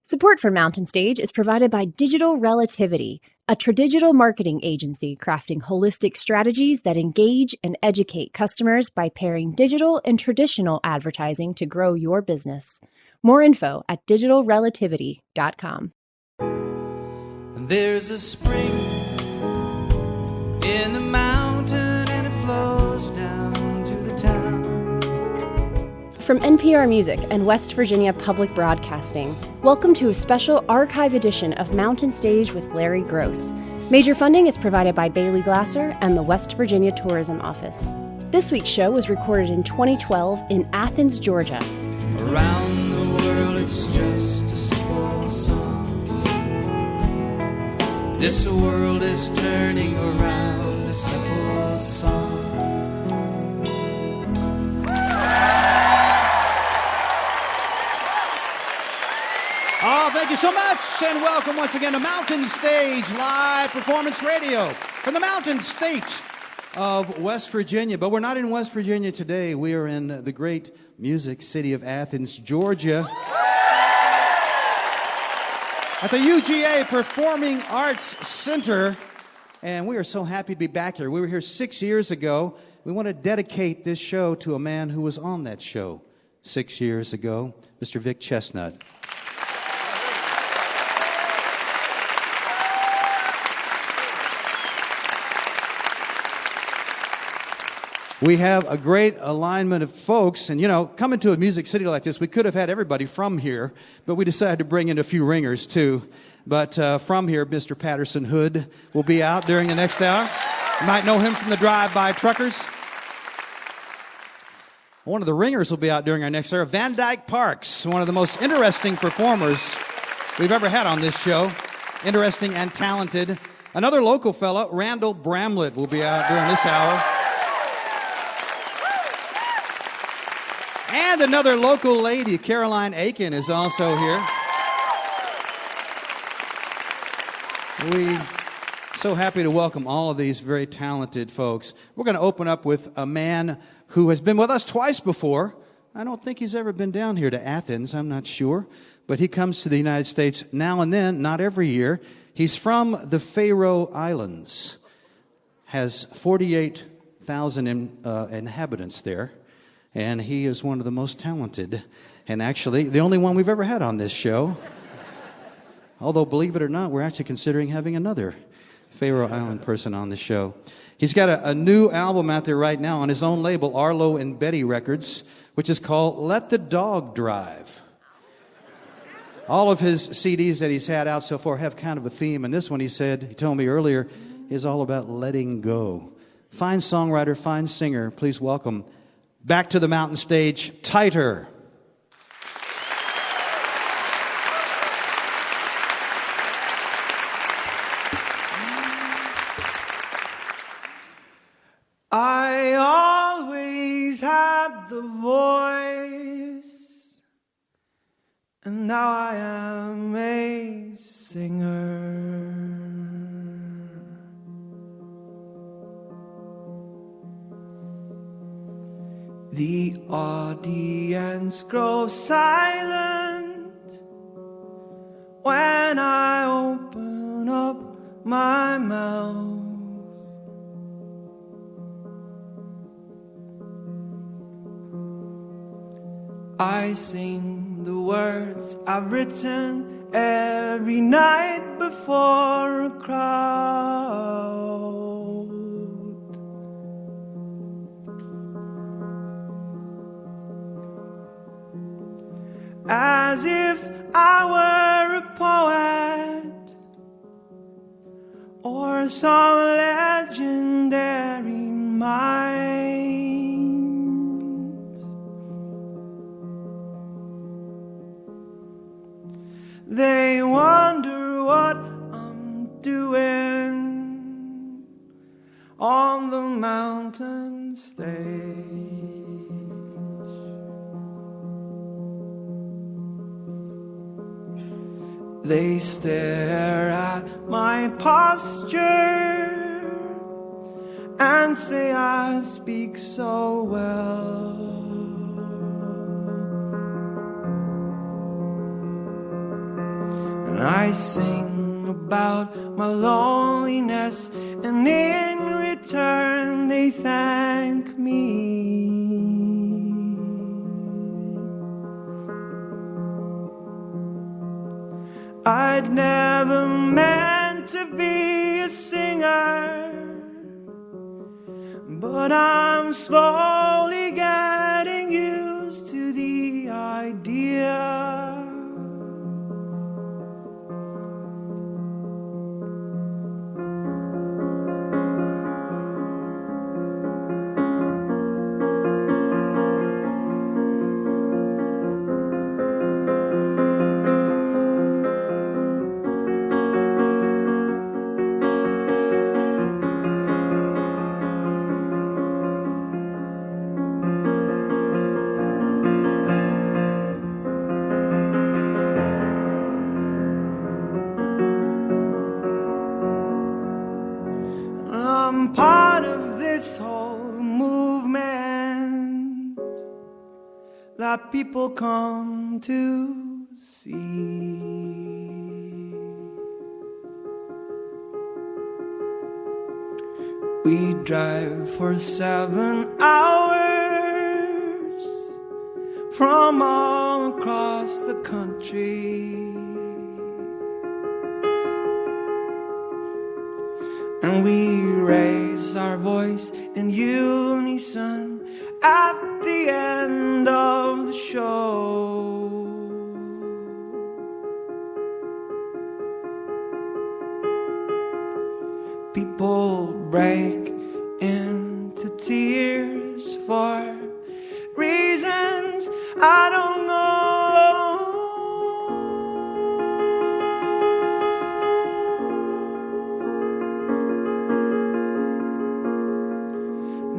Support for Mountain Stage is provided by Digital Relativity, a tradigital marketing agency crafting holistic strategies that engage and educate customers by pairing digital and traditional advertising to grow your business. More info at digitalrelativity.com. There's a spring in the mountain and it flows down to the town. From NPR Music and West Virginia Public Broadcasting, welcome to a special archive edition of Mountain Stage with Larry Gross. Major funding is provided by Bailey Glasser and the West Virginia Tourism Office. This week's show was recorded in 2012 in Athens, Georgia. Around the world it's just a simple song. This world is turning around, a simple song. Oh, thank you so much, and welcome once again to Mountain Stage Live Performance Radio from the Mountain State of West Virginia. But we're not in West Virginia today. We are in the great music city of Athens, Georgia, at the UGA Performing Arts Center. And we are so happy to be back here. We were here 6 years ago. We want to dedicate this show to a man who was on that show 6 years ago, Mr. Vic Chestnut. We have a great alignment of folks, and coming to a music city like this, we could have had everybody from here, but we decided to bring in a few ringers too. But from here, Mr. Patterson Hood will be out during the next hour. You might know him from the drive-by truckers. One of the ringers will be out during our next hour. Van Dyke Parks, one of the most interesting performers we've ever had on this show. Interesting and talented. Another local fella, Randall Bramblett, will be out during this hour. And another local lady, Caroline Aiken, is also here. We're so happy to welcome all of these very talented folks. We're going to open up with a man who has been with us twice before. I don't think he's ever been down here to Athens, I'm not sure. But he comes to the United States now and then, not every year. He's from the Faroe Islands, has 48,000 inhabitants there. And he is one of the most talented, and actually the only one we've ever had on this show. Although, believe it or not, we're actually considering having another Faroe Island person on the show. He's got a new album out there right now on his own label, Arlo and Betty Records, which is called Let the Dog Drive. All of his CDs that he's had out so far have kind of a theme, and this one, he told me earlier, is all about letting go. Fine songwriter, fine singer. Please welcome back to the Mountain Stage, Teitur. I always had the voice, and now I am a singer. The audience grows silent when I open up my mouth. I sing the words I've written every night before a crowd. As if I were a poet or some legendary mind. They wonder what I'm doing on the mountain stage. They stare at my posture and say I speak so well. and I sing about my loneliness, and in return they thank me. I'd never meant to be a singer, but I'm slowly getting used to the idea. I'm part of this whole movement that people come to see. We drive for 7 hours from all across the country, and we raise our voice in unison at the end of the show. People break into tears for reasons I don't know.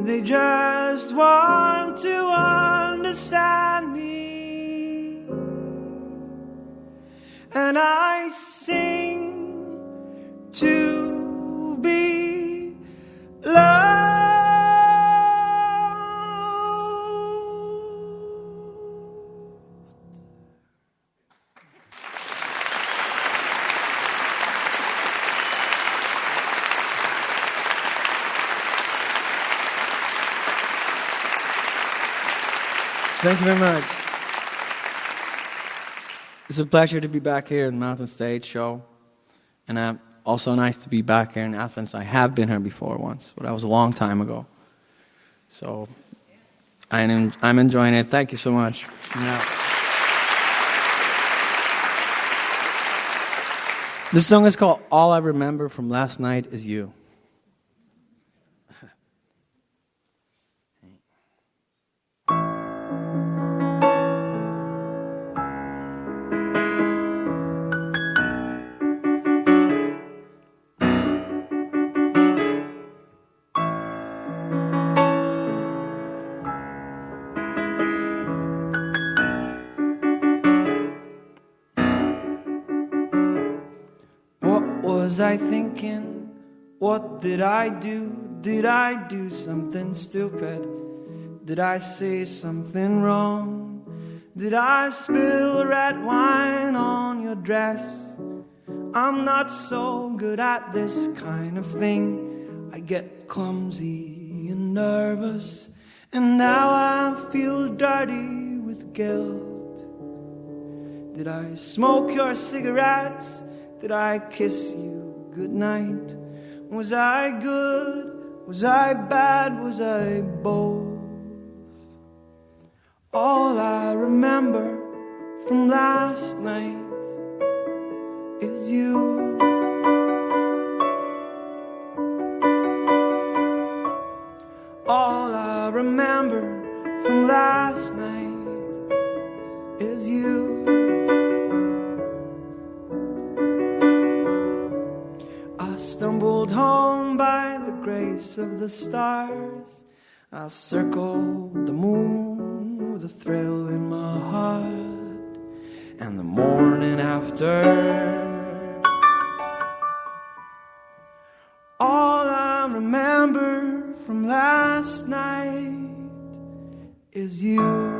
They just want to understand me, and I sing to be loved. Thank you very much. It's a pleasure to be back here in the Mountain Stage show. And also nice to be back here in Athens. I have been here before once, but that was a long time ago. So I'm enjoying it. Thank you so much. Yeah. This song is called All I Remember from Last Night Is You. Was I thinking? What did I do? Did I do something stupid? Did I say something wrong? Did I spill red wine on your dress? I'm not so good at this kind of thing. I get clumsy and nervous, and now I feel dirty with guilt. Did I smoke your cigarettes? Did I kiss you goodnight? Was I good? Was I bad? Was I both? All I remember from last night is you. All I remember from last night is you. Stumbled home by the grace of the stars. I circled the moon with a thrill in my heart. And the morning after, all I remember from last night is you.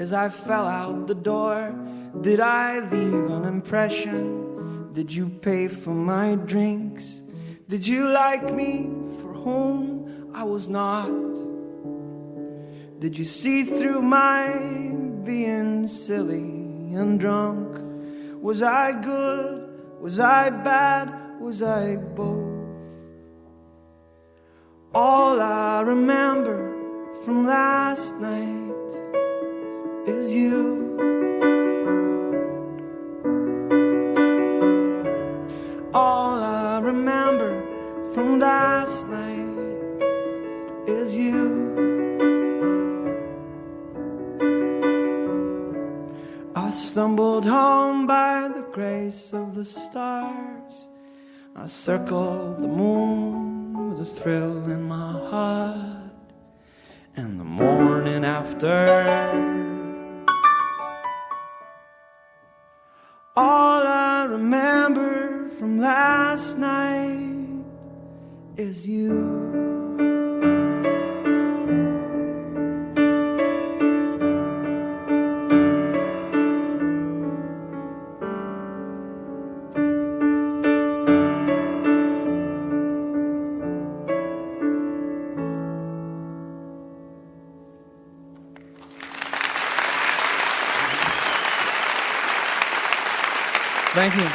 as I fell out the door? Did I leave an impression? Did you pay for my drinks? Did you like me for whom I was not? Did you see through my being silly and drunk? Was I good? Was I bad? Was I both? All I remember from last night is you. All I remember from last night is you. I stumbled home by the grace of the stars. I circled the moon with a thrill in my heart. And the morning after, all I remember from last night is you. Thank you.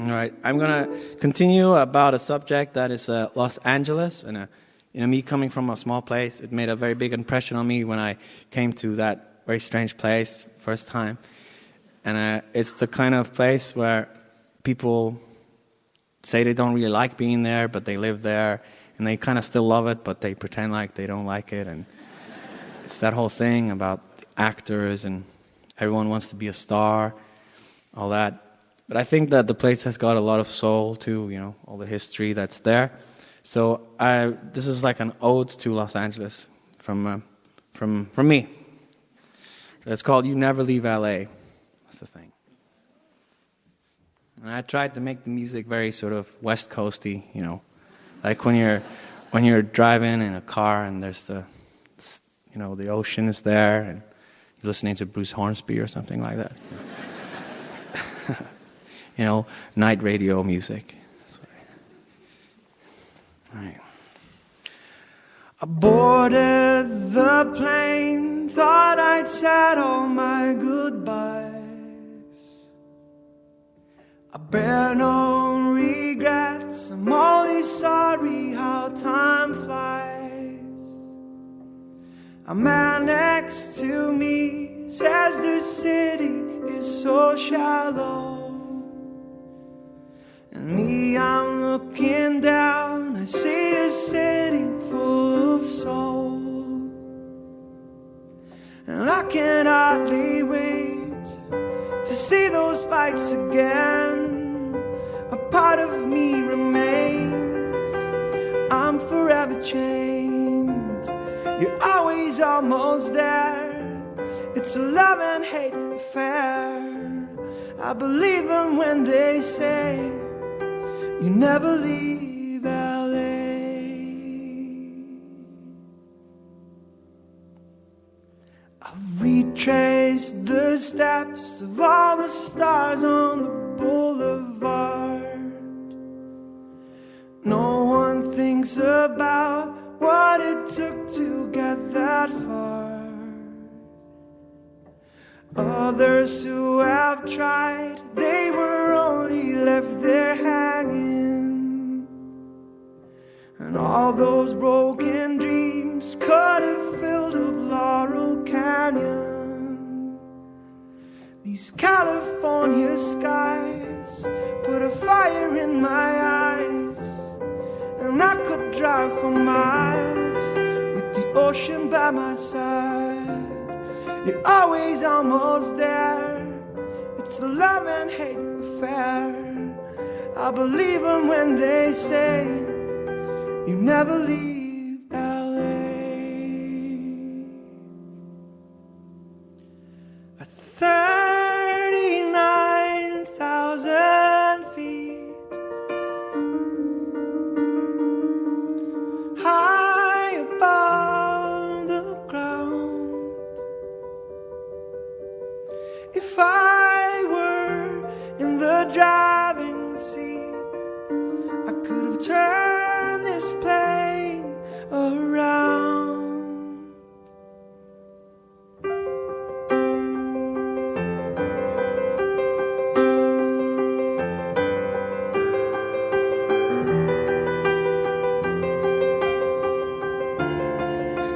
All right, I'm going to continue about a subject that is Los Angeles. And me coming from a small place, it made a very big impression on me when I came to that very strange place first time. And it's the kind of place where people say they don't really like being there, but they live there. And they kind of still love it, but they pretend like they don't like it. And it's that whole thing about actors and everyone wants to be a star, all that. But I think that the place has got a lot of soul too, you know, all the history that's there. So this is like an ode to Los Angeles from me. It's called You Never Leave LA. That's the thing. And I tried to make the music very sort of West Coasty, you know. Like when you're driving in a car and there's the ocean is there and you're listening to Bruce Hornsby or something like that. You know, night radio music. That's what right. I boarded the plane, thought I'd said all my goodbyes. I bear no regrets, I'm only sorry how time flies. A man next to me says the city is so shallow. And me, I'm looking down, I see a city full of soul. And I can hardly wait to see those lights again. A part of me remains, I'm forever chained. You're always almost there, it's a love and hate affair. I believe them when they say you never leave LA. I've retraced the steps of all the stars on the boulevard. No one thinks about what it took to get that far. Others who have tried, they were only left there hanging. And all those broken dreams could have filled up Laurel Canyon. These California skies put a fire in my eyes, and I could drive for miles with the ocean by my side. You're always almost there, it's a love and hate affair. I believe them when they say you never leave LA. At 39,000 feet driving seat. I could have turned this plane around.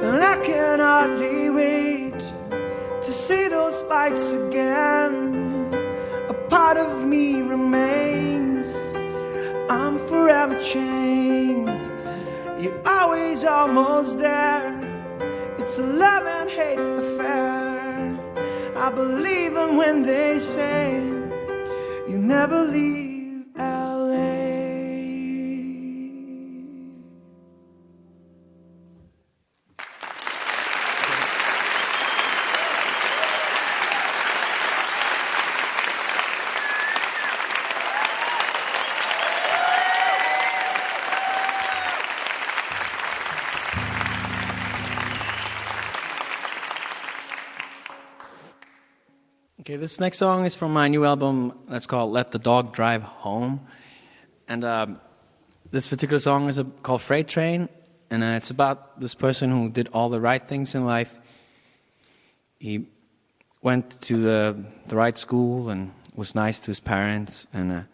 And I can hardly wait to see those lights again. A part of me remains. I'm forever changed. You're always almost there. It's a love and hate affair. I believe them when they say you never leave LA. Okay, this next song is from my new album that's called Let the Dog Drive Home. And this particular song is called Freight Train, and it's about this person who did all the right things in life. He went to the right school and was nice to his parents and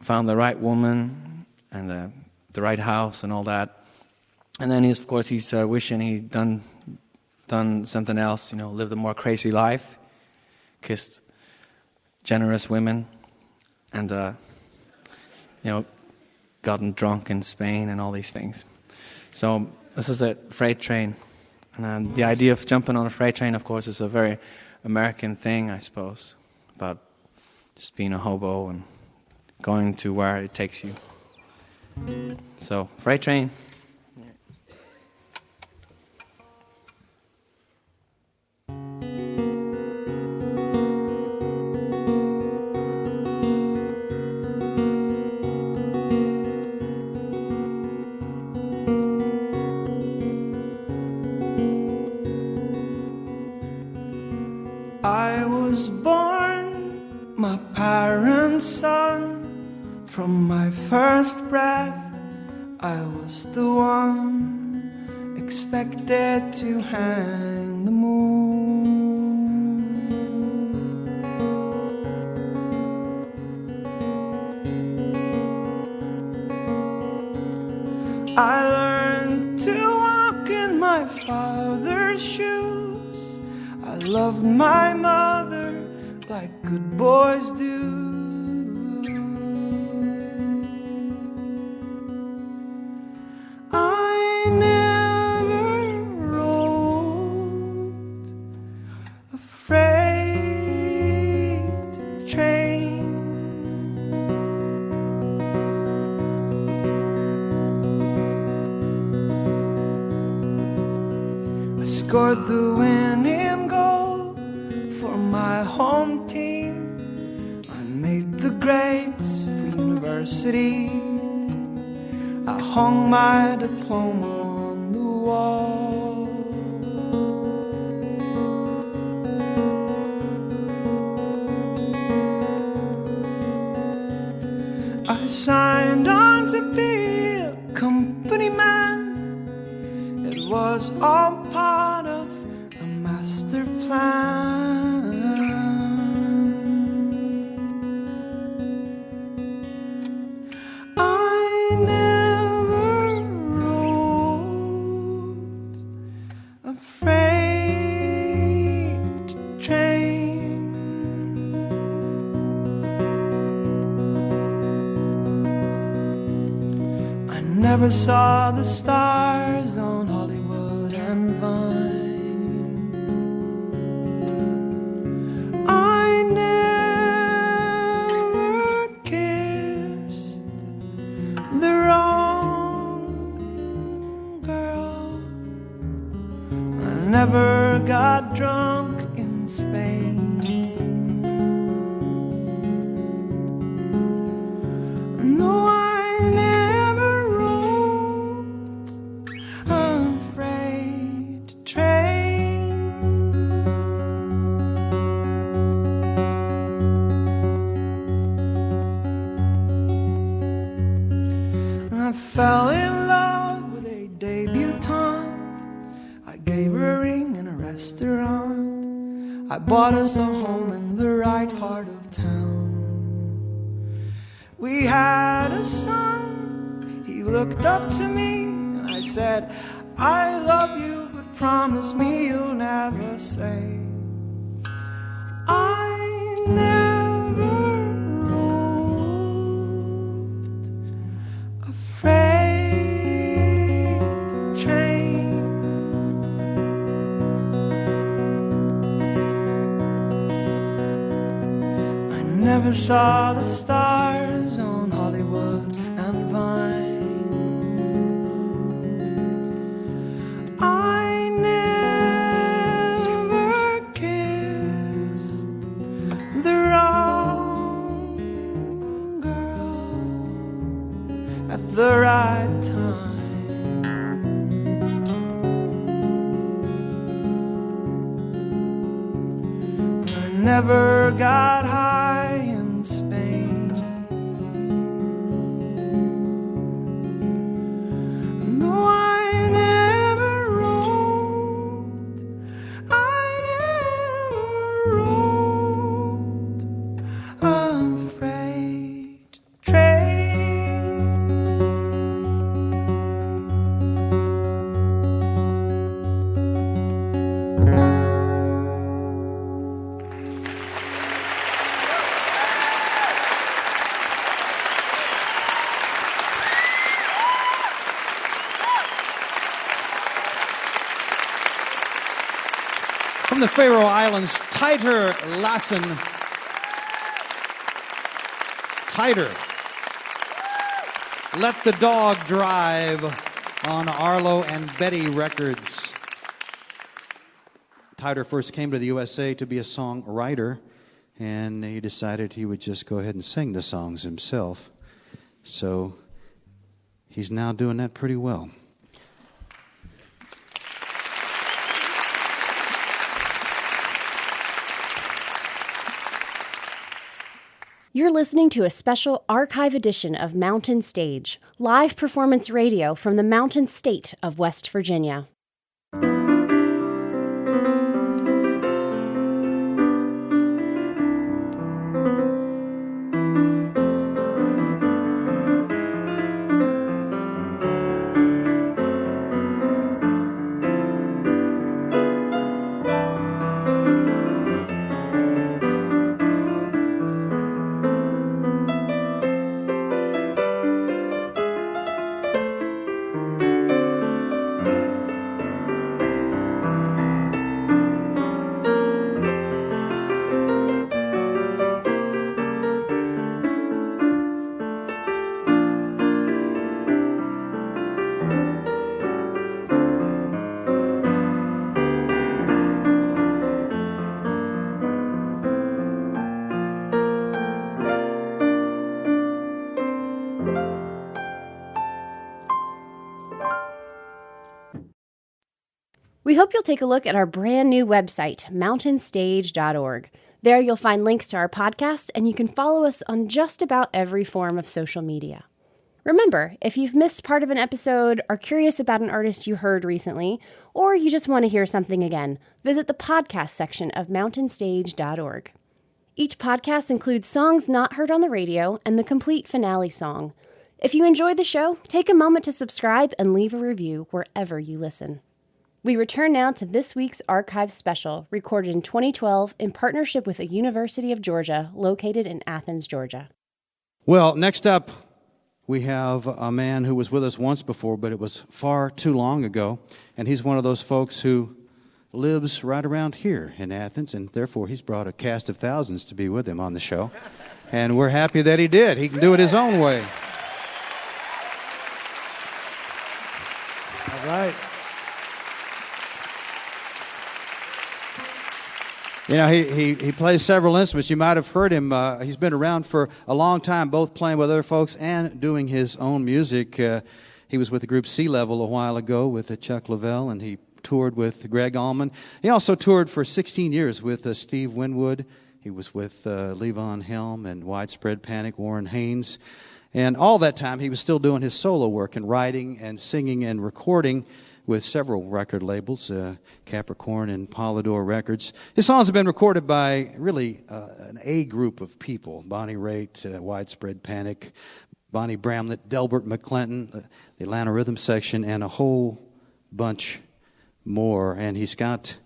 found the right woman and the right house and all that. And then he's wishing he'd done something else, lived a more crazy life. Kissed generous women, and gotten drunk in Spain and all these things. So this is a freight train, and the idea of jumping on a freight train, of course, is a very American thing, I suppose, about just being a hobo and going to where it takes you. So freight train. I was born my parents' son. From my first breath, I was the one expected to hang the moon. I learned to walk in my father's shoes. I loved my mother like good boys do. I never rode a freight train. I scored the winning goal for my home team. I made the grades for university. I hung my diploma on the wall. I signed on to be a company man. It was all part of a master plan. I never rode a freight train. I never saw the stars on Hollywood and Vine. I never kissed the wrong girl. I never got drunk in Spain. No, I never rode a freight train. I bought us a home in the right part of town. We had a son, he looked up to me, and I said, I love you, but promise me you'll never say I never rode a freight train. I never saw the stars on Hollywood and Vine. I never kissed the wrong girl at the right time. I never got high in Spain. No, I never rode a freight train. From the Faroe Islands, Teitur Lassen. Teitur. Let the Dog Drive on Arlo and Betty Records. Teitur first came to the USA to be a songwriter, and he decided he would just go ahead and sing the songs himself. So he's now doing that pretty well. You're listening to a special archive edition of Mountain Stage, live performance radio from the Mountain State of West Virginia. We hope you'll take a look at our brand new website, mountainstage.org. There you'll find links to our podcast, and you can follow us on just about every form of social media. Remember, if you've missed part of an episode, are curious about an artist you heard recently, or you just want to hear something again, visit the podcast section of mountainstage.org. Each podcast includes songs not heard on the radio and the complete finale song. If you enjoyed the show, take a moment to subscribe and leave a review wherever you listen. We return now to this week's archive special, recorded in 2012 in partnership with the University of Georgia, located in Athens, Georgia. Well, next up, we have a man who was with us once before, but it was far too long ago, and he's one of those folks who lives right around here in Athens, and therefore he's brought a cast of thousands to be with him on the show, and we're happy that he did. He can do it his own way. All right. You know, he plays several instruments. You might have heard him. He's been around for a long time, both playing with other folks and doing his own music. He was with the group Sea Level a while ago with Chuck Lavelle, and he toured with Greg Allman. He also toured for 16 years with Steve Winwood. He was with Levon Helm and Widespread Panic, Warren Haynes. And all that time, he was still doing his solo work and writing and singing and recording. with several record labels, Capricorn and Polydor Records. His songs have been recorded by really an A group of people: Bonnie Raitt, Widespread Panic, Bonnie Bramblett, Delbert McClinton, the Atlanta Rhythm Section, and a whole bunch more. And he's got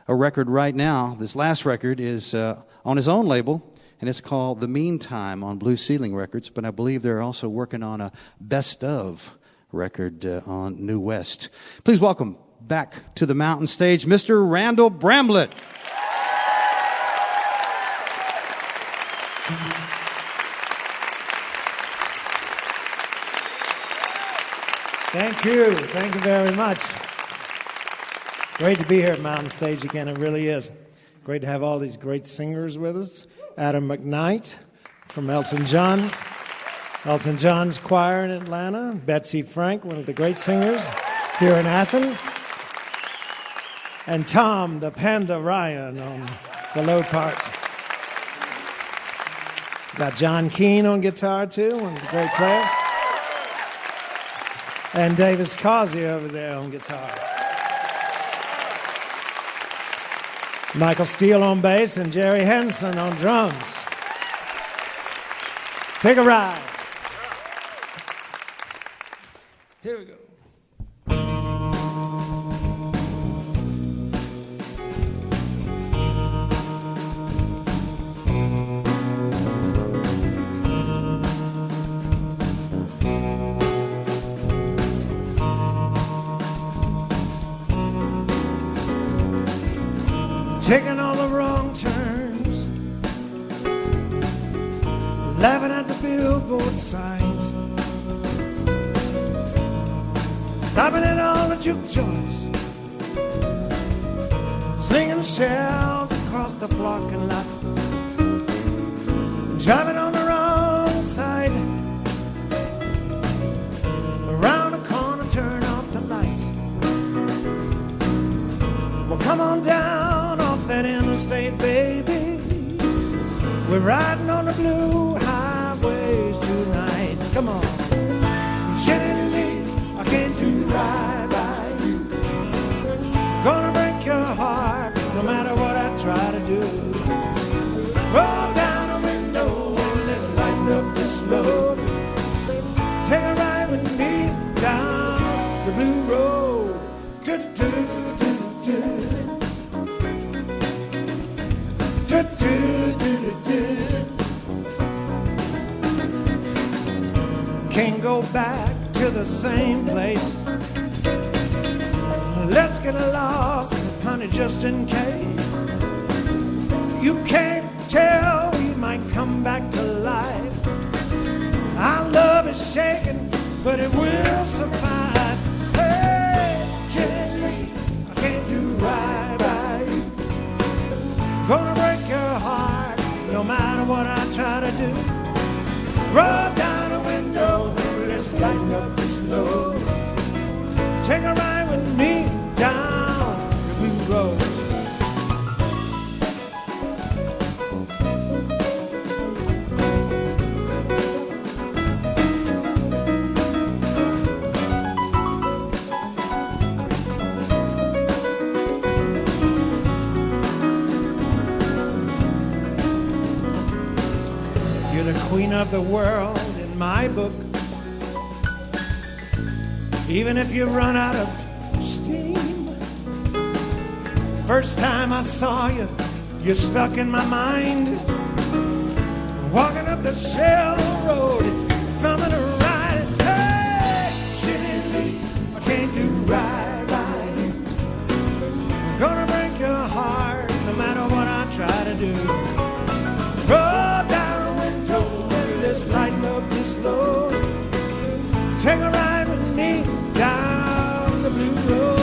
a record right now. This last record is on his own label, and it's called The Meantime on Blue Ceiling Records, but I believe they're also working on a best of record on New West. Please welcome back to the mountain stage, Mr. Randall Bramblett. Thank you. Thank you very much. Great to be here at Mountain Stage again. It really is. Great to have all these great singers with us. Adam McKnight from Elton John's choir in Atlanta. Betsy Frank, one of the great singers here in Athens. And Tom, the Panda Ryan, on the low part. Got John Keane on guitar, too, one of the great players. And Davis Causey over there on guitar. Michael Steele on bass and Jerry Henson on drums. Take a ride. Here we go. Taking all the wrong turns, laughing at the billboard signs, stopping at all the juke joints, slinging shells across the parking lot, driving on the wrong side, around the corner, turn off the lights. Well, come on down that interstate, baby. We're riding on the blue highways tonight. Come on. Gently, I can't do right by you. Gonna break your heart no matter what I try to do. Roll down a window and let's lighten up this load. Take a ride with me down the blue road. Do, do, do, do. Can't go back to the same place. Let's get lost, honey, just in case. You can't tell, we might come back to life. Our love is shaking, but it will survive. Hey, gently, I can't do right by you. Gonna break your heart, no matter what I try to do. Roll down a window, let's lighten up this load. Take a ride with me down the blue road. Queen of the world in my book. Even if you run out of steam. First time I saw you, you're stuck in my mind. Walking up the Shell Road, thumbing a ride. Hey, shitty, I can't do right by you. I'm gonna break your heart, no matter what I try to do. Roll down a window, let's lighten up this load. Take a ride with me down the blue road.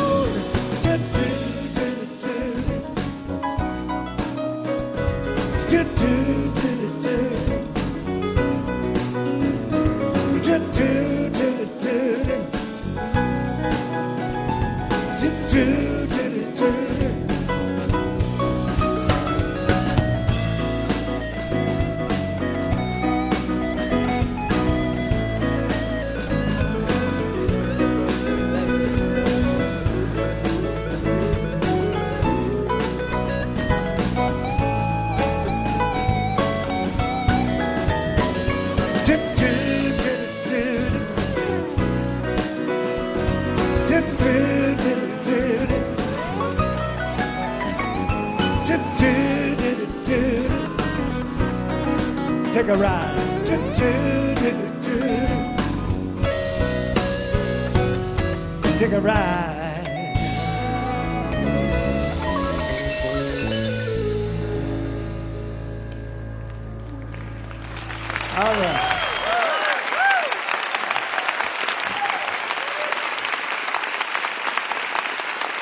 Take a ride. Take a ride. All right.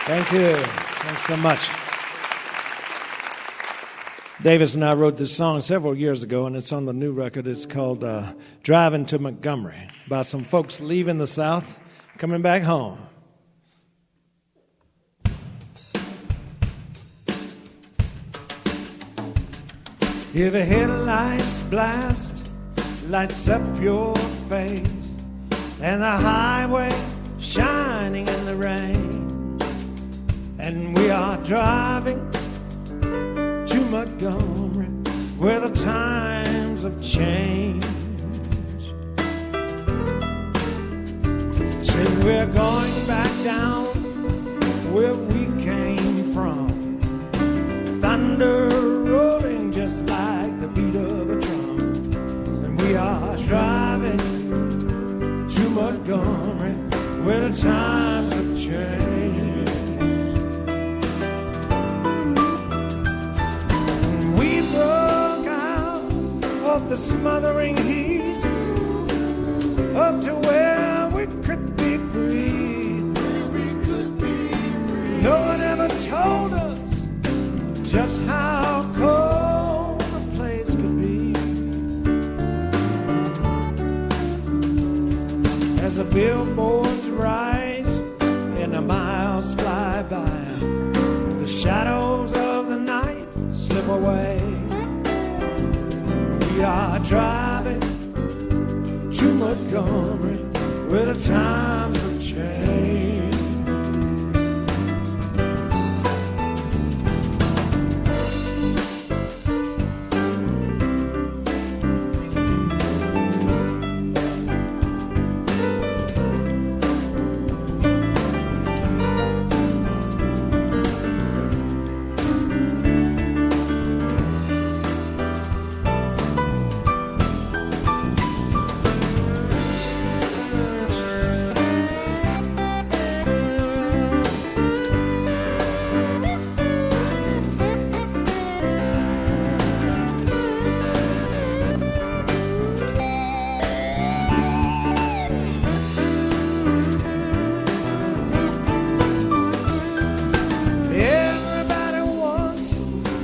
Thank you. Thanks so much. Davis and I wrote this song several years ago, and it's on the new record. It's called Driving to Montgomery, about some folks leaving the South, coming back home. If a headlights blast lights up your face, and the highway shining in the rain, and we are driving to Montgomery, where the times have changed. Said we're going back down where we came from, thunder rolling just like the beat of a drum, and we are driving to Montgomery, where the times have changed. Of the smothering heat up to where we could be free. No one ever told us just how cold the place could be. As the billboards rise and the miles fly by, the shadows of the night slip away. We are driving to Montgomery, where the times have changed.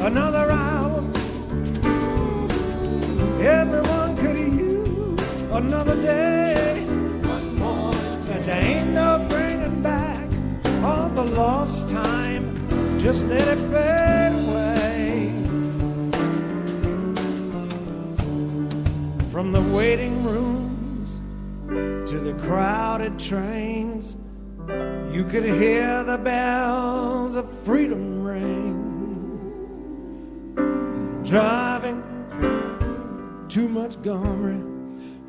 Another hour, everyone could use another day. One more, and there ain't no bringing back all the lost time. Just let it fade away. From the waiting rooms to the crowded trains, you could hear the bells of freedom ring. Driving to Montgomery,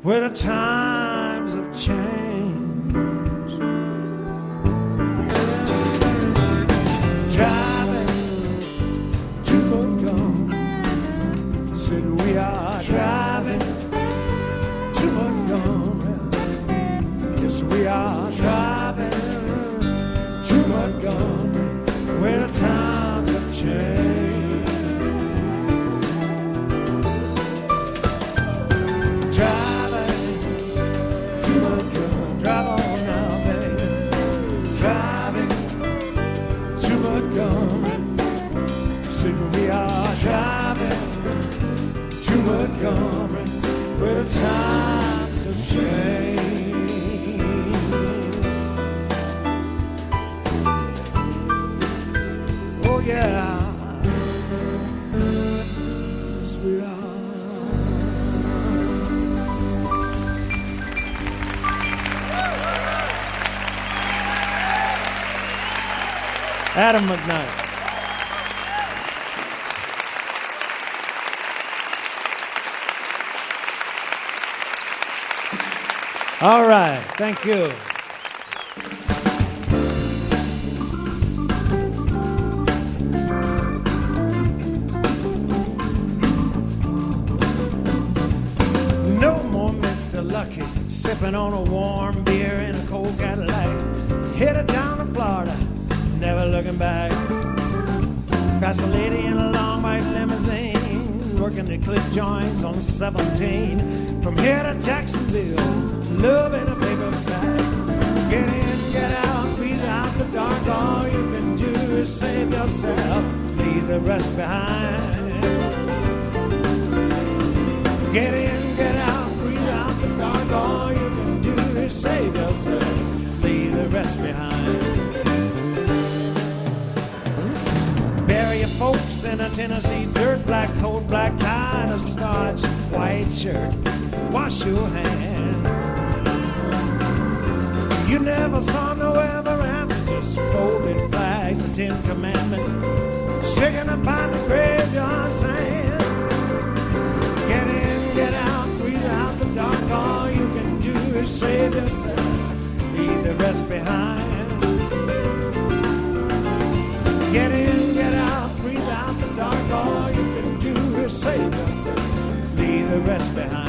where the times have changed. Driving to Montgomery, said we are driving to Montgomery. Yes, we are driving to Montgomery, where the times have changed. Driving to Montgomery, drive on now, baby. Driving to Montgomery, said we are driving to Montgomery, where the times have changed. Oh yeah, yes we are. Adam McKnight. All right, thank you. Kentucky, sipping on a warm beer in a cold Cadillac. Headed down to Florida, never looking back. Past a lady in a long white limousine, working the clip joints on 17. From here to Jacksonville, love in a paper sack. Get in, get out, breathe out the dark. All you can do is save yourself, leave the rest behind. Get in, get out, breathe out the dark. All you can do is save yourself, leave the rest behind. Bury your folks in a Tennessee dirt, black coat, black tie, and a starched white shirt. Wash your hand. You never saw no ever after, just folded flags and 10 commandments sticking up by the graveyard sand. Get in, get out, breathe out the dark. All you can do is save yourself, leave the rest behind. Get in, get out, breathe out the dark. All you can do is save yourself, leave the rest behind.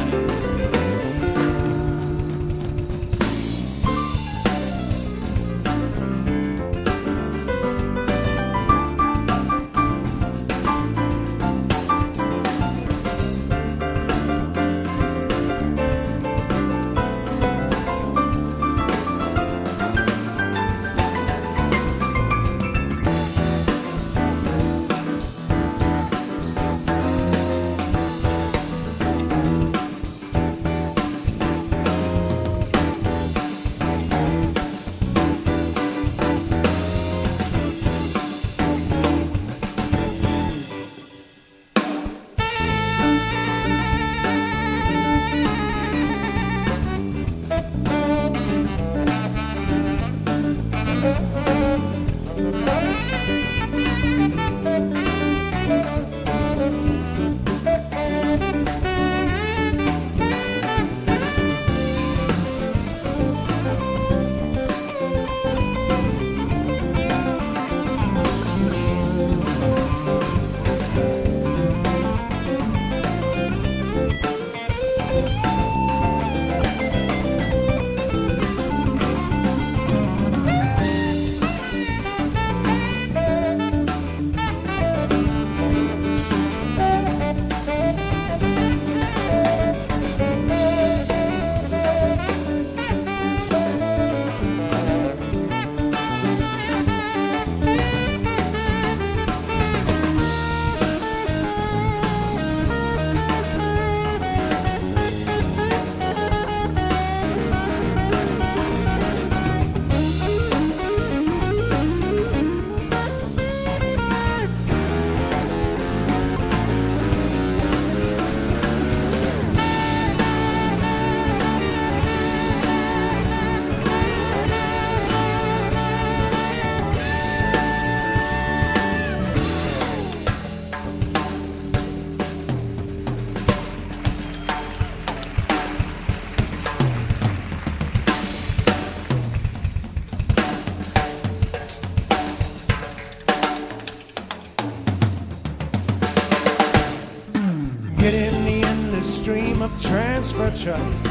Transfer trucks,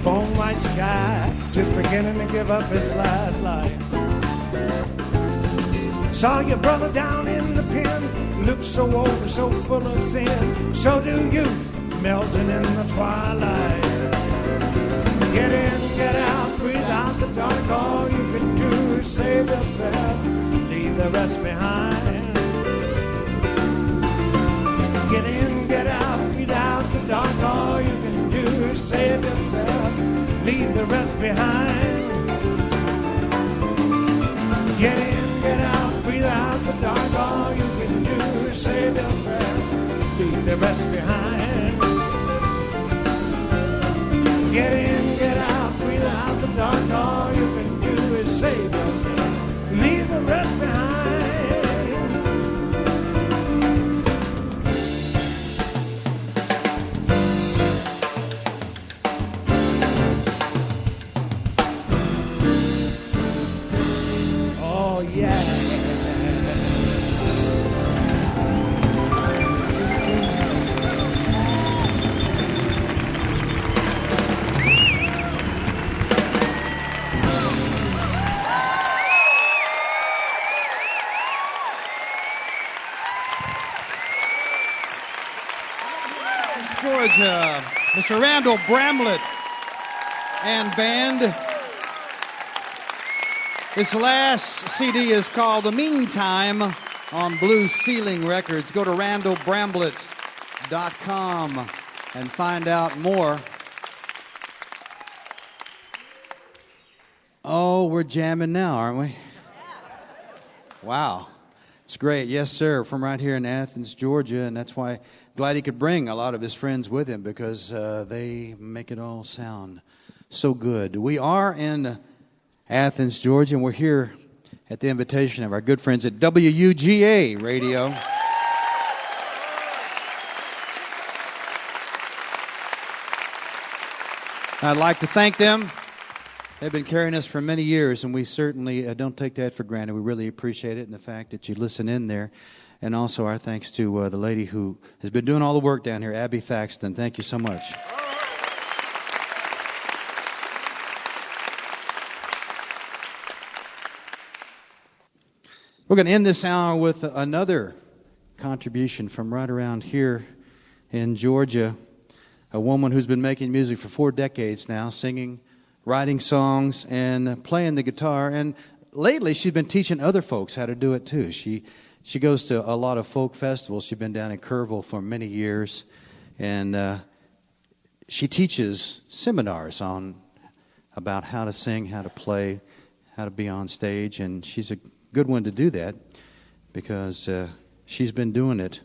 bone white sky, just beginning to give up his last life. Saw your brother down in the pen, looked so old and so full of sin. So do you, melting in the twilight. Get in, get out, breathe out the dark. All you can do is save yourself, leave the rest behind. Get in, get out, breathe out the dark. All you can do is save yourself, leave the rest behind. Get in, get out, breathe out the dark. All you can do is save yourself, leave the rest behind. Get in, get out, breathe out the dark. All you can do is save yourself, leave the rest behind. Georgia, Mr. Randall, Bramblett, and band. This last CD is called The Meantime on Blue Ceiling Records. Go to randallbramblett.com and find out more. Oh, we're jamming now, aren't we? Wow. It's great. Yes, sir. From right here in Athens, Georgia. And that's why glad he could bring a lot of his friends with him, because they make it all sound so good. We are in Athens, Georgia, and we're here at the invitation of our good friends at WUGA Radio. I'd like to thank them. They've been carrying us for many years, and we certainly don't take that for granted. We really appreciate it, and the fact that you listen in there. And also our thanks to the lady who has been doing all the work down here, Abby Thaxton. Thank you so much. We're going to end this hour with another contribution from right around here in Georgia. A woman who's been making music for 4 decades now, singing, writing songs, and playing the guitar. And lately, she's been teaching other folks how to do it, too. She goes to a lot of folk festivals. She's been down in Kerrville for many years. And she teaches seminars about how to sing, how to play, how to be on stage. And she's a good one to do that, because she's been doing it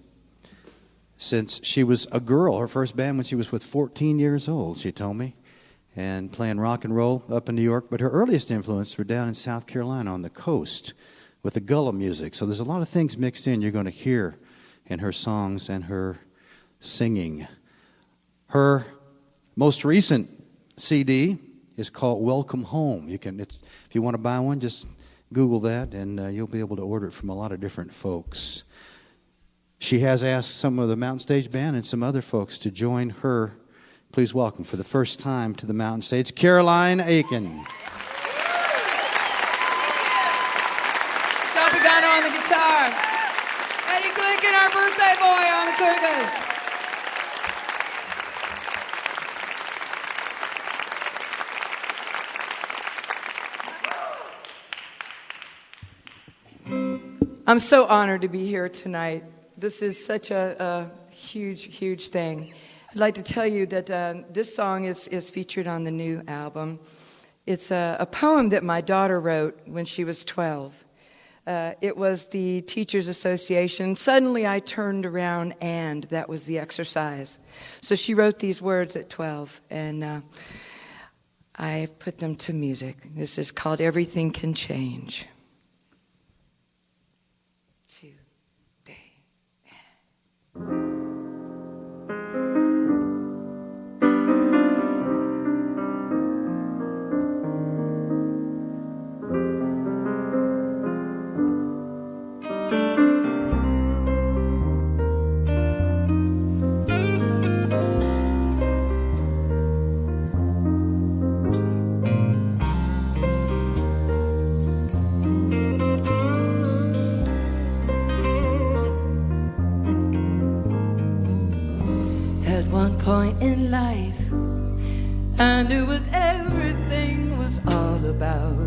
since she was a girl. Her first band when she was 14 years old, she told me, and playing rock and roll up in New York. But her earliest influence were down in South Carolina on the coast with the Gullah music. So there's a lot of things mixed in you're going to hear in her songs and her singing. Her most recent CD is called Welcome Home. If you want to buy one, just Google that, and you'll be able to order it from a lot of different folks. She has asked some of the Mountain Stage Band and some other folks to join her. Please welcome, for the first time to the Mountain Stage, Caroline Aiken. Shelby Gunner on the guitar. Eddie Glicken, our birthday boy, on the congas. I'm so honored to be here tonight. This is such a huge, huge thing. I'd like to tell you that this song is featured on the new album. It's a poem that my daughter wrote when she was 12. It was the Teachers Association. Suddenly I turned around, and that was the exercise. So she wrote these words at 12, and I put them to music. This is called Everything Can Change. Point in life, I knew what everything was all about.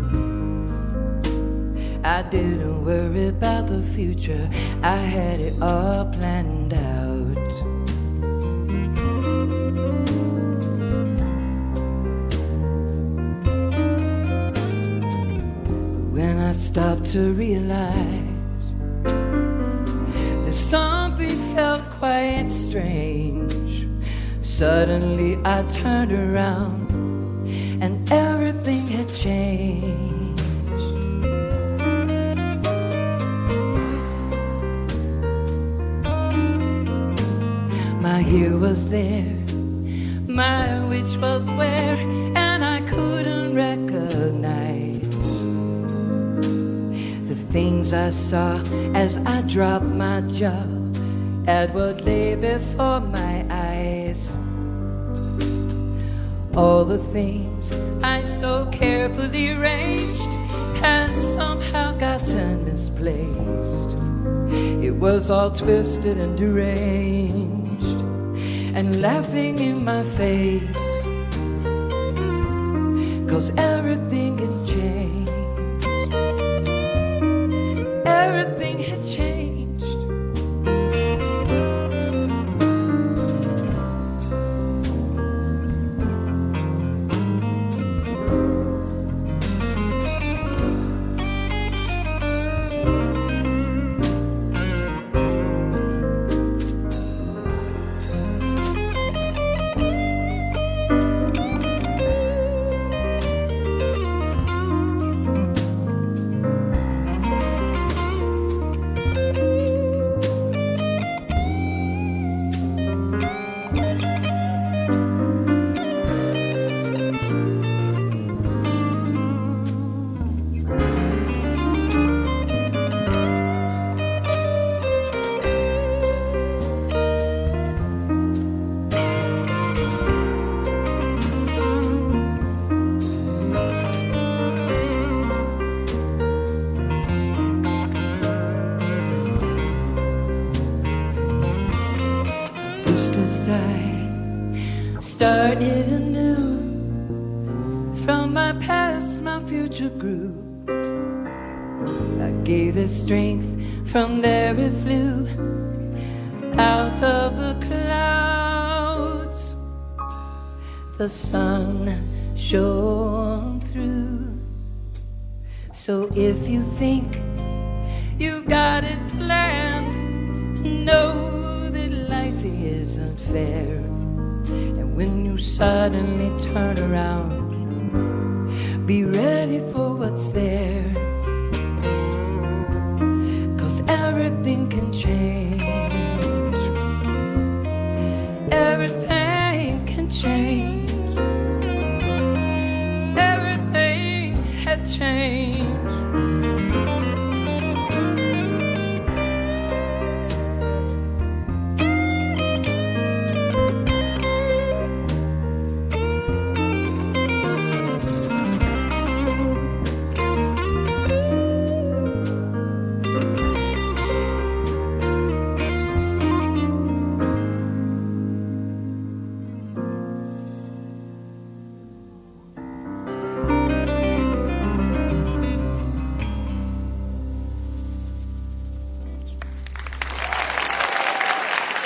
I didn't worry about the future, I had it all planned out. But when I stopped to realize that something felt quite strange, suddenly I turned around and everything had changed. My here was there, my which was where, and I couldn't recognize the things I saw as I dropped my jaw at what lay before my eyes. All the things I so carefully arranged had somehow gotten misplaced. It was all twisted and deranged. and laughing in my face. 'Cause everything had changed. Everything had changed. Started anew. From my past, my future grew. I gave it strength, from there it flew out of the clouds. The sun shone through. So if you think you've got it planned, know that life isn't fair. When you suddenly turn around, be ready for what's there. 'Cause everything can change. Everything can change. Everything had changed.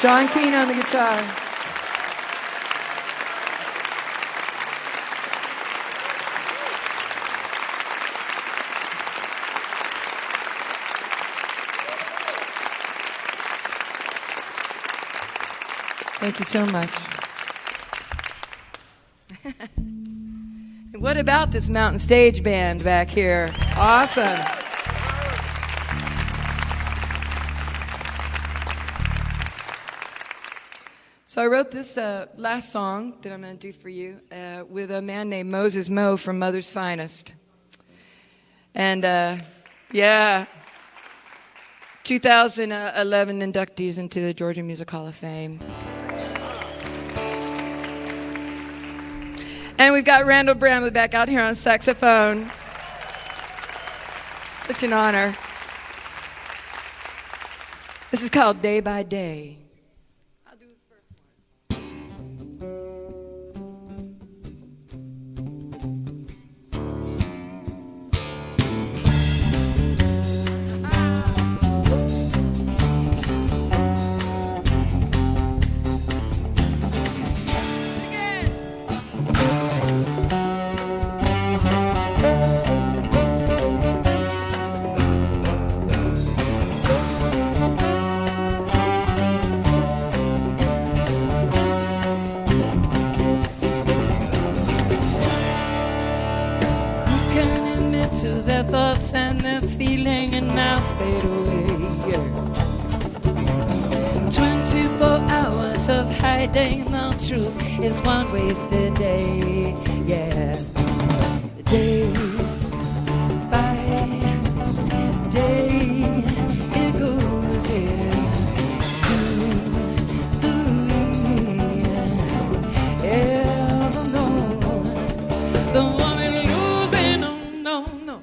John Keane on the guitar. Thank you so much. What about this Mountain Stage band back here? Awesome. So I wrote this last song that I'm going to do for you with a man named Moses Moe from Mother's Finest. And yeah, 2011 inductees into the Georgia Music Hall of Fame. And we've got Randall Bramblett back out here on saxophone. Such an honor. This is called Day by Day. And their feeling and now fade away. 24 hours of hiding the truth is one wasted day. Yeah, day by day it goes. Yeah, ever know the woman losing? No, no, no.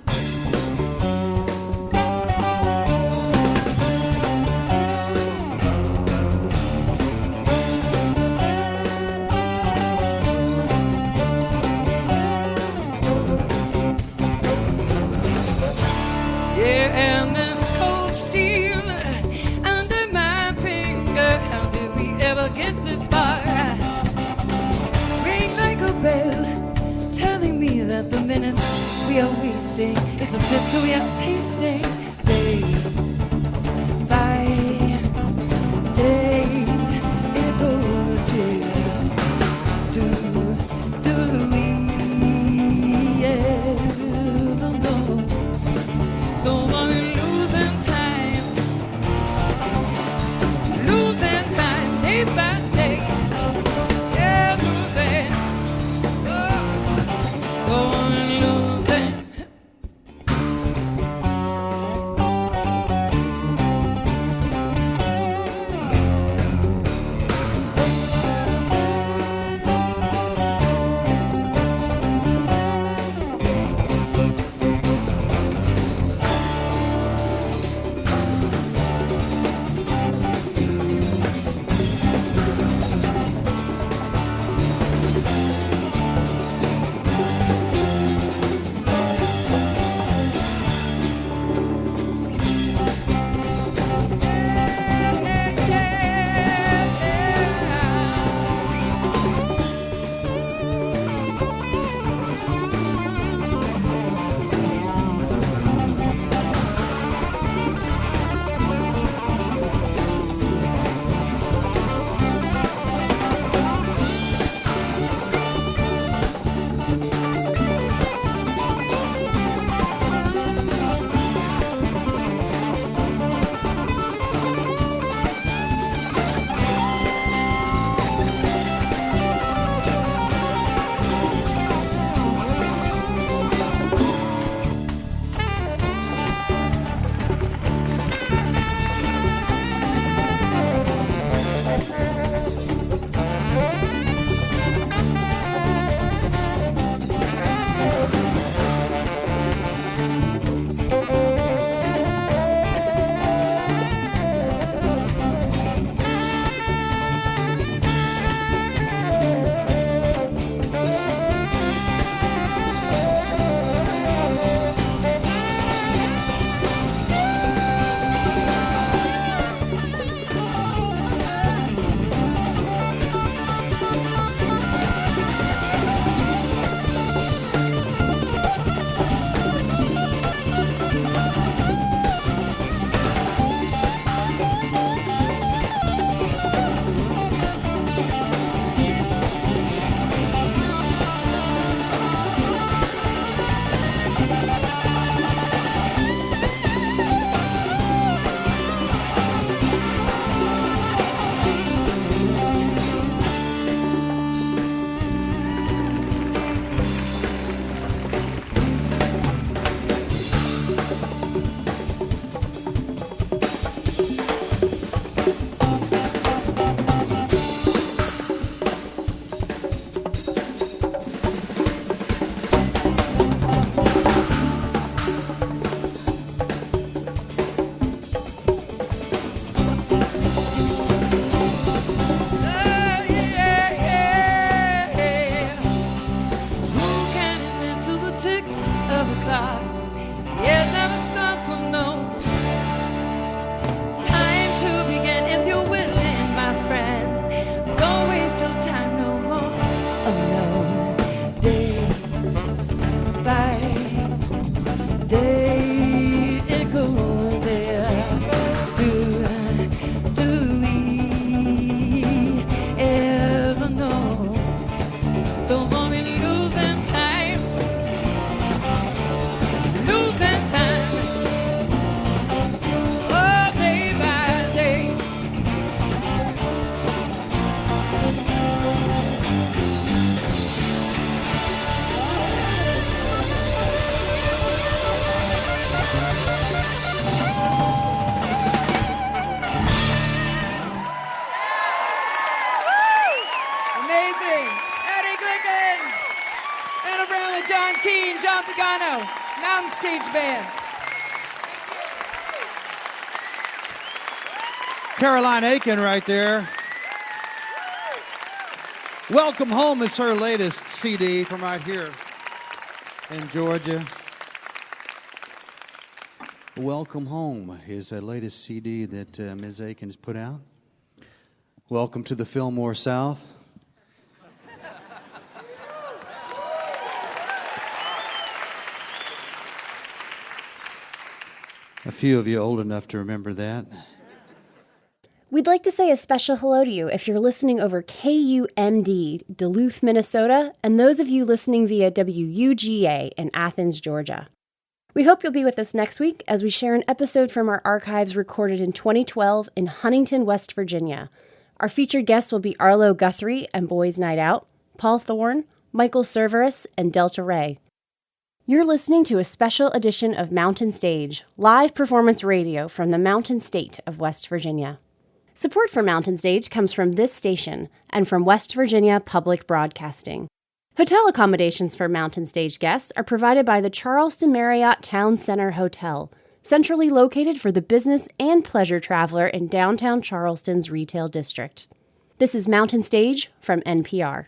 we are wasting is a bitter we are tasting. Day by day it goes here. Do we ever know? Don't want me losing time day by day. Yeah, losing. Going losing. Mountain Stage Band. Caroline Aiken right there. Welcome Home is her latest CD from right here in Georgia. Welcome Home is the latest CD that Ms. Aiken has put out. Welcome to the Fillmore South. few of you old enough to remember that. We'd like to say a special hello to you if you're listening over KUMD, Duluth, Minnesota, and those of you listening via WUGA in Athens, Georgia. We hope you'll be with us next week as we share an episode from our archives recorded in 2012 in Huntington, West Virginia. Our featured guests will be Arlo Guthrie and Boys Night Out, Paul Thorne, Michael Cerverus, and Delta Ray. You're listening to a special edition of Mountain Stage, live performance radio from the Mountain State of West Virginia. Support for Mountain Stage comes from this station and from West Virginia Public Broadcasting. Hotel accommodations for Mountain Stage guests are provided by the Charleston Marriott Town Center Hotel, centrally located for the business and pleasure traveler in downtown Charleston's retail district. This is Mountain Stage from NPR.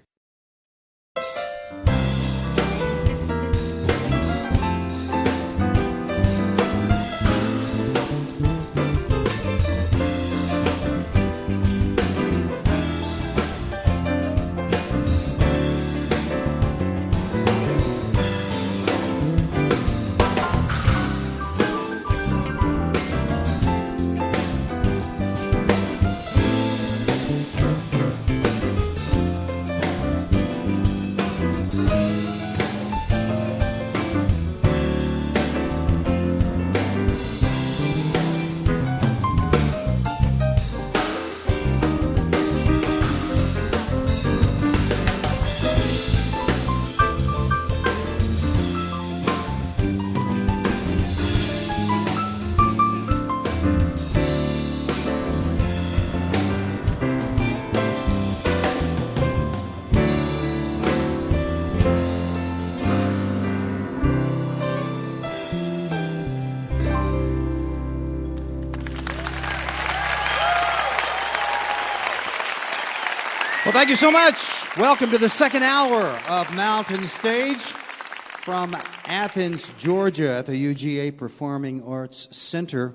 Well, thank you so much. Welcome to the second hour of Mountain Stage from Athens, Georgia at the UGA Performing Arts Center.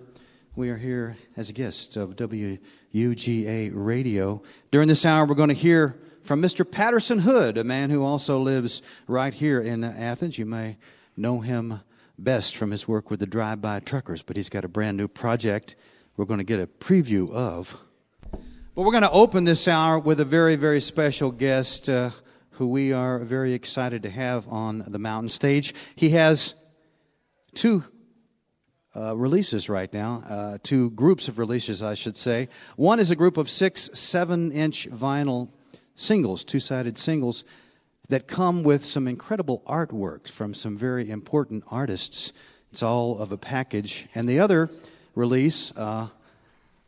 We are here as a guest of WUGA Radio. During this hour, we're going to hear from Mr. Patterson Hood, a man who also lives right here in Athens. You may know him best from his work with the Drive-By Truckers, but he's got a brand new project we're going to get a preview of. But we're going to open this hour with a very, very special guest who we are very excited to have on the Mountain Stage. He has two releases right now, two groups of releases, I should say. One is a group of 6 7-inch vinyl singles, two-sided singles, that come with some incredible artwork from some very important artists. It's all of a package. And the other release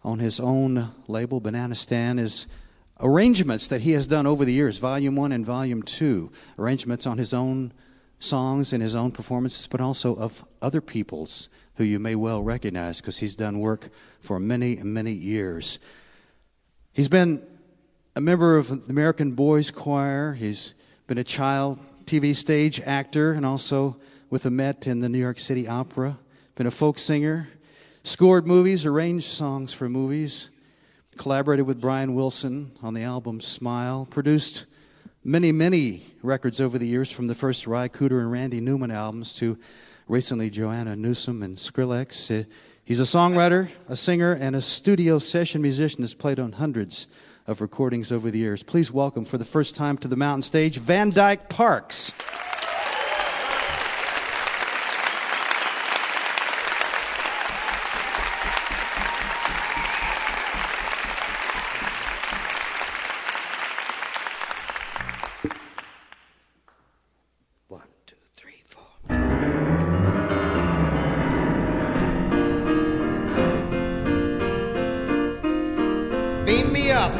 on his own label, Banana Stan, is arrangements that he has done over the years, Volume 1 and Volume 2, arrangements on his own songs and his own performances, but also of other people's who you may well recognize because he's done work for many, many years. He's been a member of the American Boys Choir. He's been a child TV stage actor and also with the Met and the New York City Opera. Been a folk singer, scored movies, arranged songs for movies, collaborated with Brian Wilson on the album Smile, produced many, many records over the years, from the first Ry Cooder and Randy Newman albums to recently Joanna Newsom and Skrillex. He's a songwriter, a singer, and a studio session musician that's played on hundreds of recordings over the years. Please welcome for the first time to the Mountain Stage, Van Dyke Parks. Beam me up.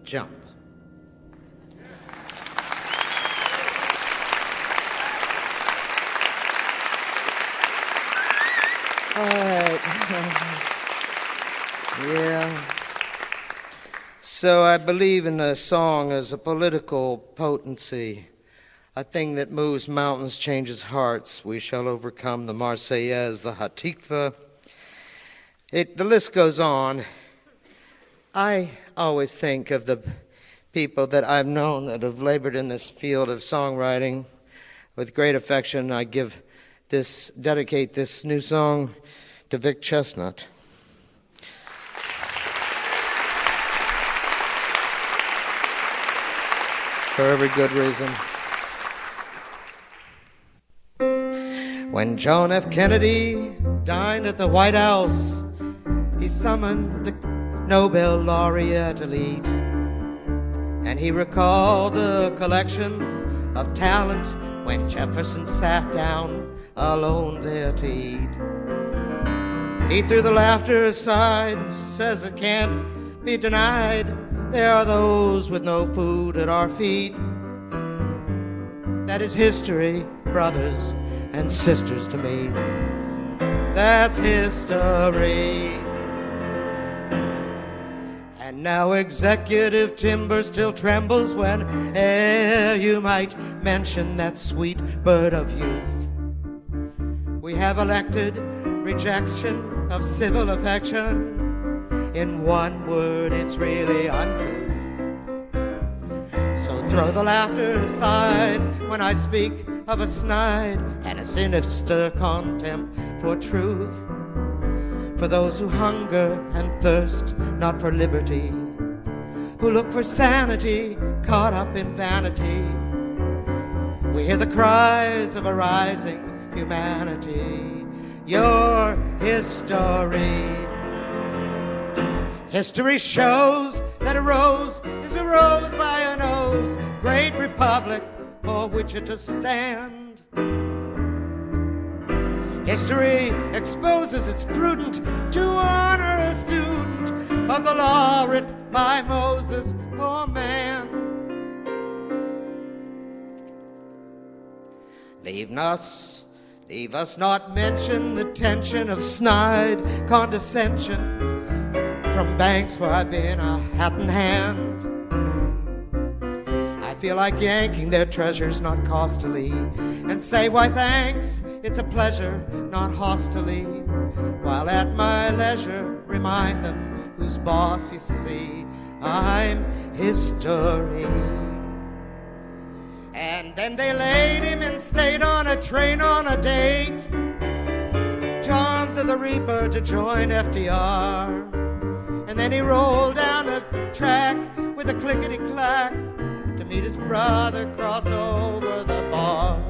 Jump. All right. Yeah. So I believe in the song as a political potency, a thing that moves mountains, changes hearts. We shall overcome, the Marseillaise, the Hatikva. The list goes on. I always think of the people that I've known that have labored in this field of songwriting with great affection. I dedicate this new song to Vic Chestnut. For every good reason. When John F. Kennedy dined at the White House, he summoned the Nobel laureate elite, and he recalled the collection of talent when Jefferson sat down alone there to eat. He threw the laughter aside, says it can't be denied. There are those with no food at our feet. That is history, brothers and sisters, to me. That's history. And now executive timber still trembles when you might mention that sweet bird of youth. We have elected rejection of civil affection. In one word, it's really uncouth. So throw the laughter aside when I speak of a snide and a sinister contempt for truth. For those who hunger and thirst not for liberty, who look for sanity caught up in vanity. We hear the cries of a rising humanity. Your history. History shows that a rose is a rose by a nose. Great republic for which it to stand. History exposes it's prudent to honor a student of the law written by Moses for man. Leave us not mention the tension of snide condescension from banks where I've been a hat in hand. I feel like yanking their treasures not costily and say, why thanks, it's a pleasure, not hostily. While at my leisure remind them who's boss, you see, I'm history. And then they laid him in state on a train on a date, John the Reaper to join FDR. And then he rolled down the track with a clickety-clack to meet his brother cross over the bar.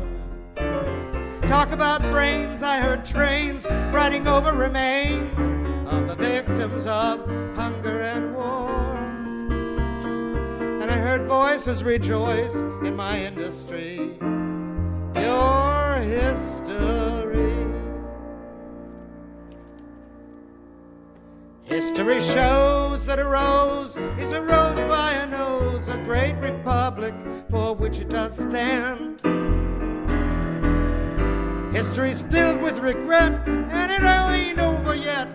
Talk about brains, I heard trains riding over remains of the victims of hunger and war. And I heard voices rejoice in my industry. Your history. History shows that a rose is a rose by a nose, a great republic for which it does stand. History's filled with regret, and it ain't over yet,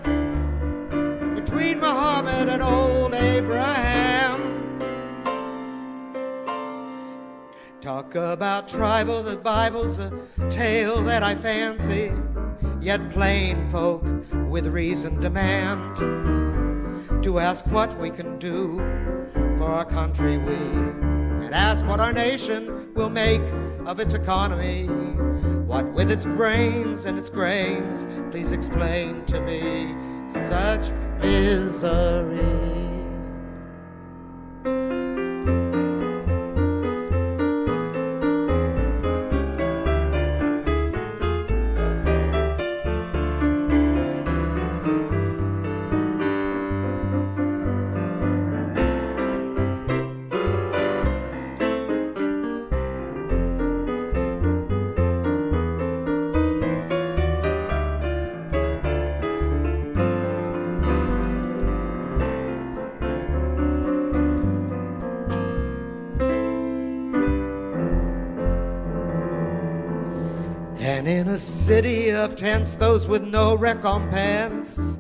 between Muhammad and old Abraham. Talk about tribal, the Bible's a tale that I fancy, yet plain folk with reason demand to ask what we can do for our country, and ask what our nation will make of its economy. What with its brains and its grains, please explain to me such misery. And in a city of tents, those with no recompense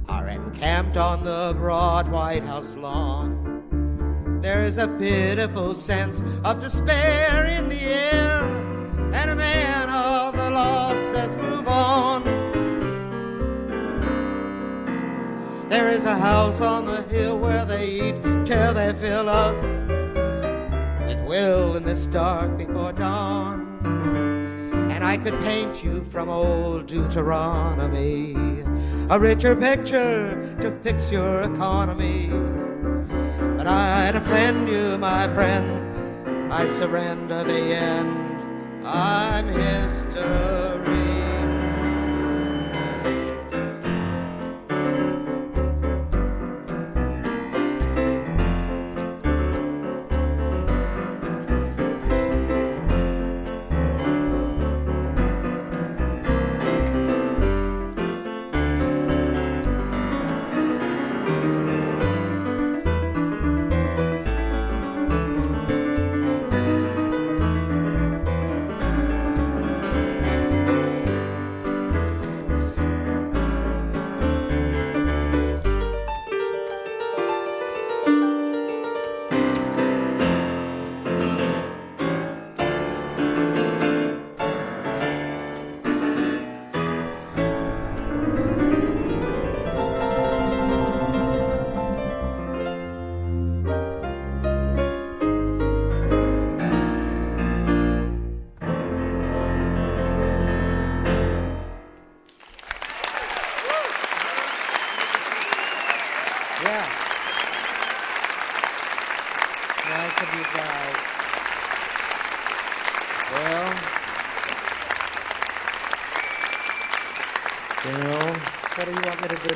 are encamped on the broad White House lawn. There is a pitiful sense of despair in the air, and a man of the law says, move on. There is a house on the hill where they eat till they fill us with will in this dark before dawn. And I could paint you from old Deuteronomy a richer picture to fix your economy. But I'd offend you, my friend. I surrender the end. I'm history.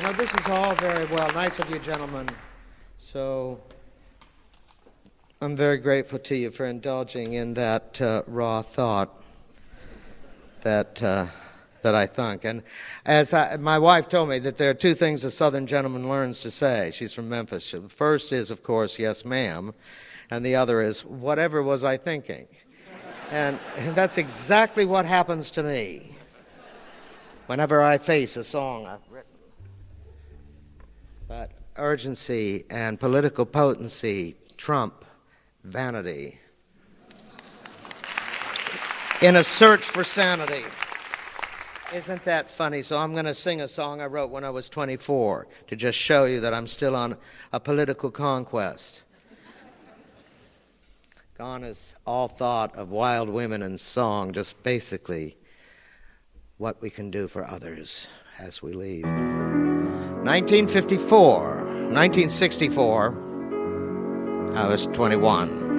No, this is all very well. Nice of you, gentlemen. So I'm very grateful to you for indulging in that raw thought that I think. And as my wife told me that there are two things a Southern gentleman learns to say. She's from Memphis. The first is, of course, yes, ma'am. And the other is, whatever was I thinking? And that's exactly what happens to me whenever I face a song I've written. But urgency and political potency trump vanity in a search for sanity. Isn't that funny? So I'm going to sing a song I wrote when I was 24 to just show you that I'm still on a political conquest. Gone is all thought of wild women and song, just basically what we can do for others as we leave. 1964, I was 21.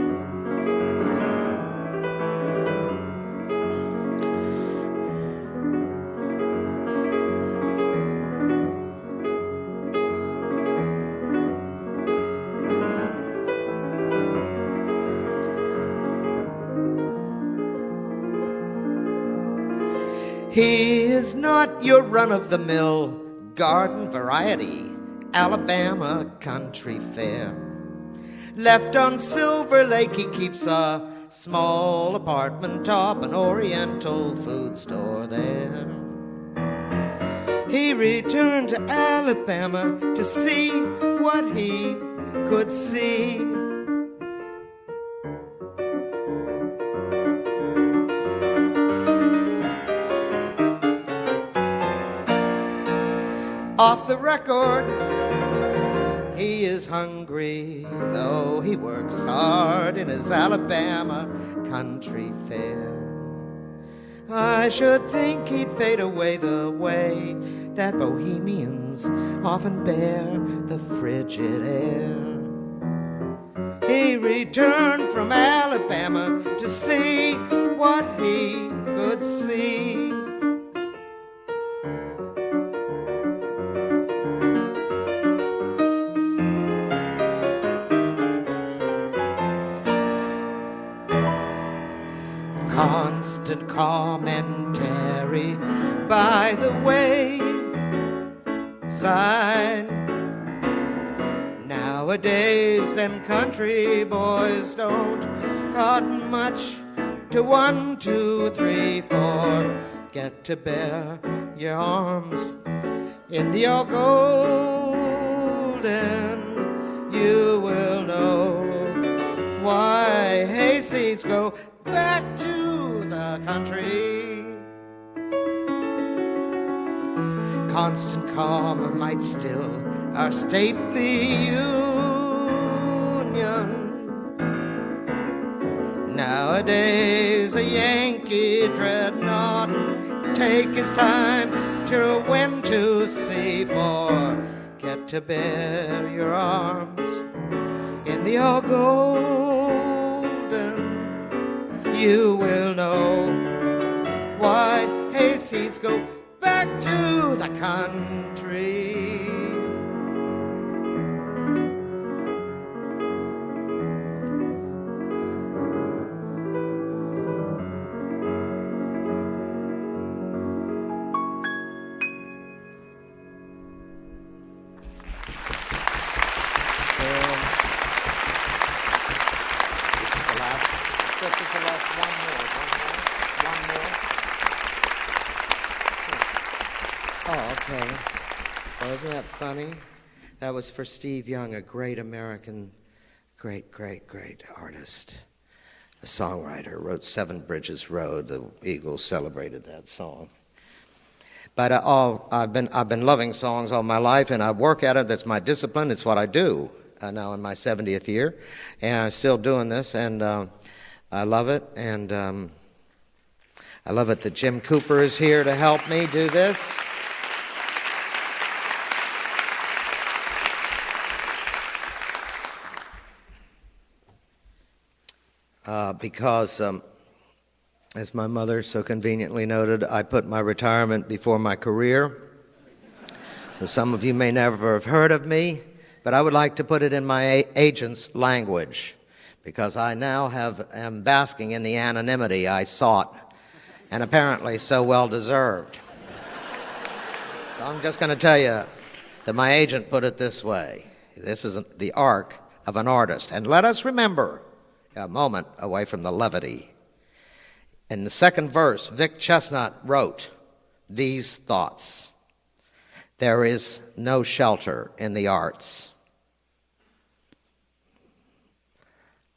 He is not your run-of-the-mill garden variety Alabama country fare. Left on Silver Lake, he keeps a small apartment top, an oriental food store there. He returned to Alabama to see what he could see. Off the record, he is hungry, though he works hard in his Alabama country fare. I should think he'd fade away the way that bohemians often bear the frigid air. He returned from Alabama to see what he could see. Constant commentary by the wayside. Nowadays, them country boys don't cotton much to 1, 2, 3, 4 get to bear your arms in the all golden, you will know why hayseeds go back to the country. Constant calm might still our stately union. Nowadays a Yankee dreadnought take his time to when to sea, for get to bear your arms in the all golden, you will know why hayseeds go back to the country. Wasn't that funny? That was for Steve Young, a great American, great artist, a songwriter, wrote Seven Bridges Road. The Eagles celebrated that song. But I've been loving songs all my life, and I work at it. That's my discipline. It's what I do. Now in my 70th year, and I'm still doing this, and I love it. And I love it that Jim Cooper is here to help me do this. Because, as my mother so conveniently noted, I put my retirement before my career. So some of you may never have heard of me, but I would like to put it in my agent's language, because I now am basking in the anonymity I sought, and apparently so well deserved. So I'm just going to tell you that my agent put it this way. This is the arc of an artist. And let us remember, a moment away from the levity. In the second verse, Vic Chestnut wrote these thoughts. There is no shelter in the arts.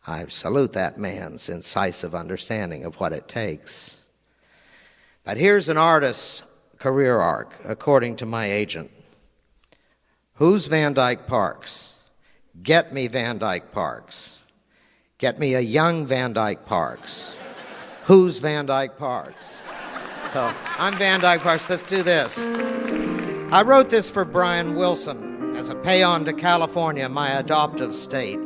I salute that man's incisive understanding of what it takes. But here's an artist's career arc, according to my agent. Who's Van Dyke Parks? Get me Van Dyke Parks. Get me a young Van Dyke Parks. Who's Van Dyke Parks? So I'm Van Dyke Parks. Let's do this. I wrote this for Brian Wilson as a paean to California, my adoptive state.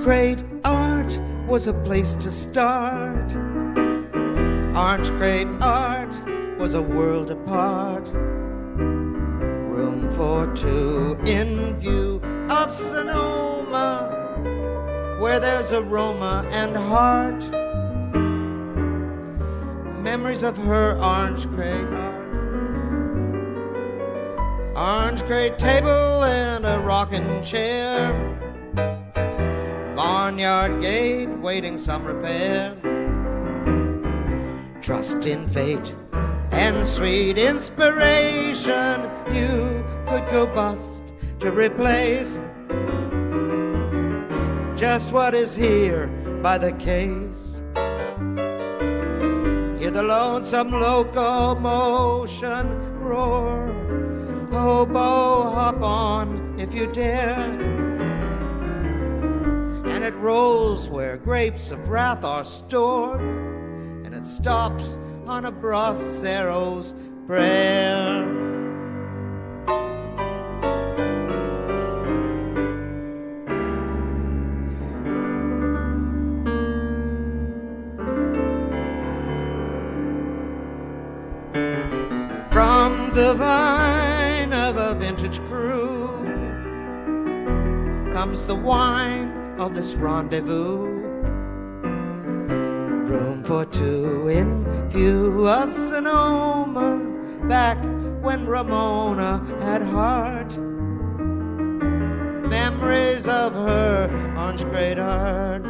Crate art was a place to start. Orange Crate art was a world apart. Room for two in view of Sonoma, where there's aroma and heart. Memories of her Orange Crate art. Orange Crate table and a rocking chair. Barnyard gate waiting some repair. Trust in fate and sweet inspiration you could go bust to replace just what is here by the case. Hear the lonesome locomotion roar. Hobo, hop on if you dare. And it rolls where grapes of wrath are stored, and it stops on a bracero's prayer. From the vine of a vintage crew comes the wine of this rendezvous. Room for two in view of Sonoma, back when Ramona had heart. Memories of her orange great art.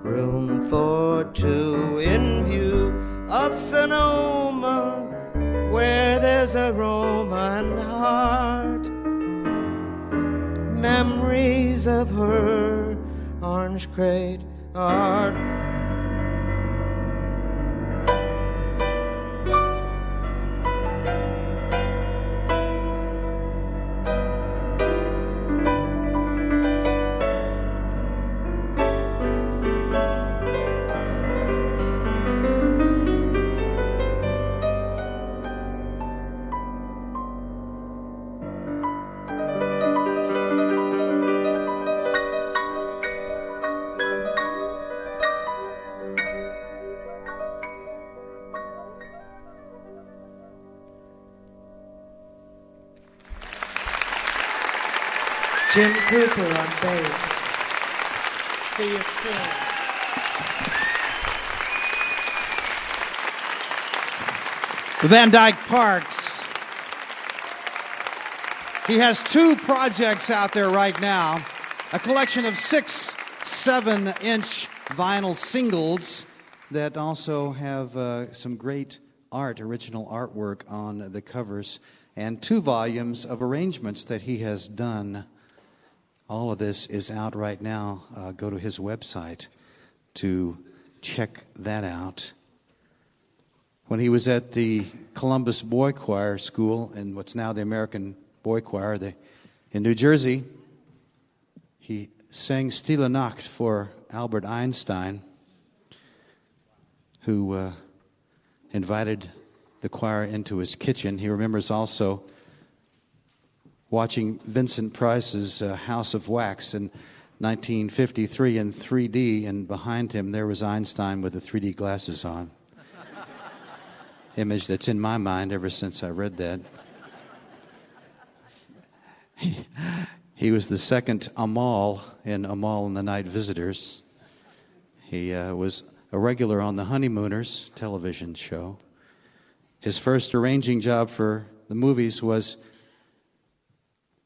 Room for two in view of Sonoma, where there's a Roman heart. Memories of her orange great art. Jim Cooper on bass. See you soon. Van Dyke Parks. He has two projects out there right now, a collection of 6 7-inch vinyl singles that also have some great art, original artwork on the covers, and 2 volumes of arrangements that he has done. All of this is out right now. Go to his website to check that out. When he was at the Columbus Boy Choir School in what's now the American Boy Choir in New Jersey, he sang Stille Nacht for Albert Einstein, who invited the choir into his kitchen. He remembers also watching Vincent Price's House of Wax in 1953 in 3D, and behind him there was Einstein with the 3D glasses on. Image that's in my mind ever since I read that. He was the second Amal in Amal and the Night Visitors. He was a regular on the Honeymooners television show. His first arranging job for the movies was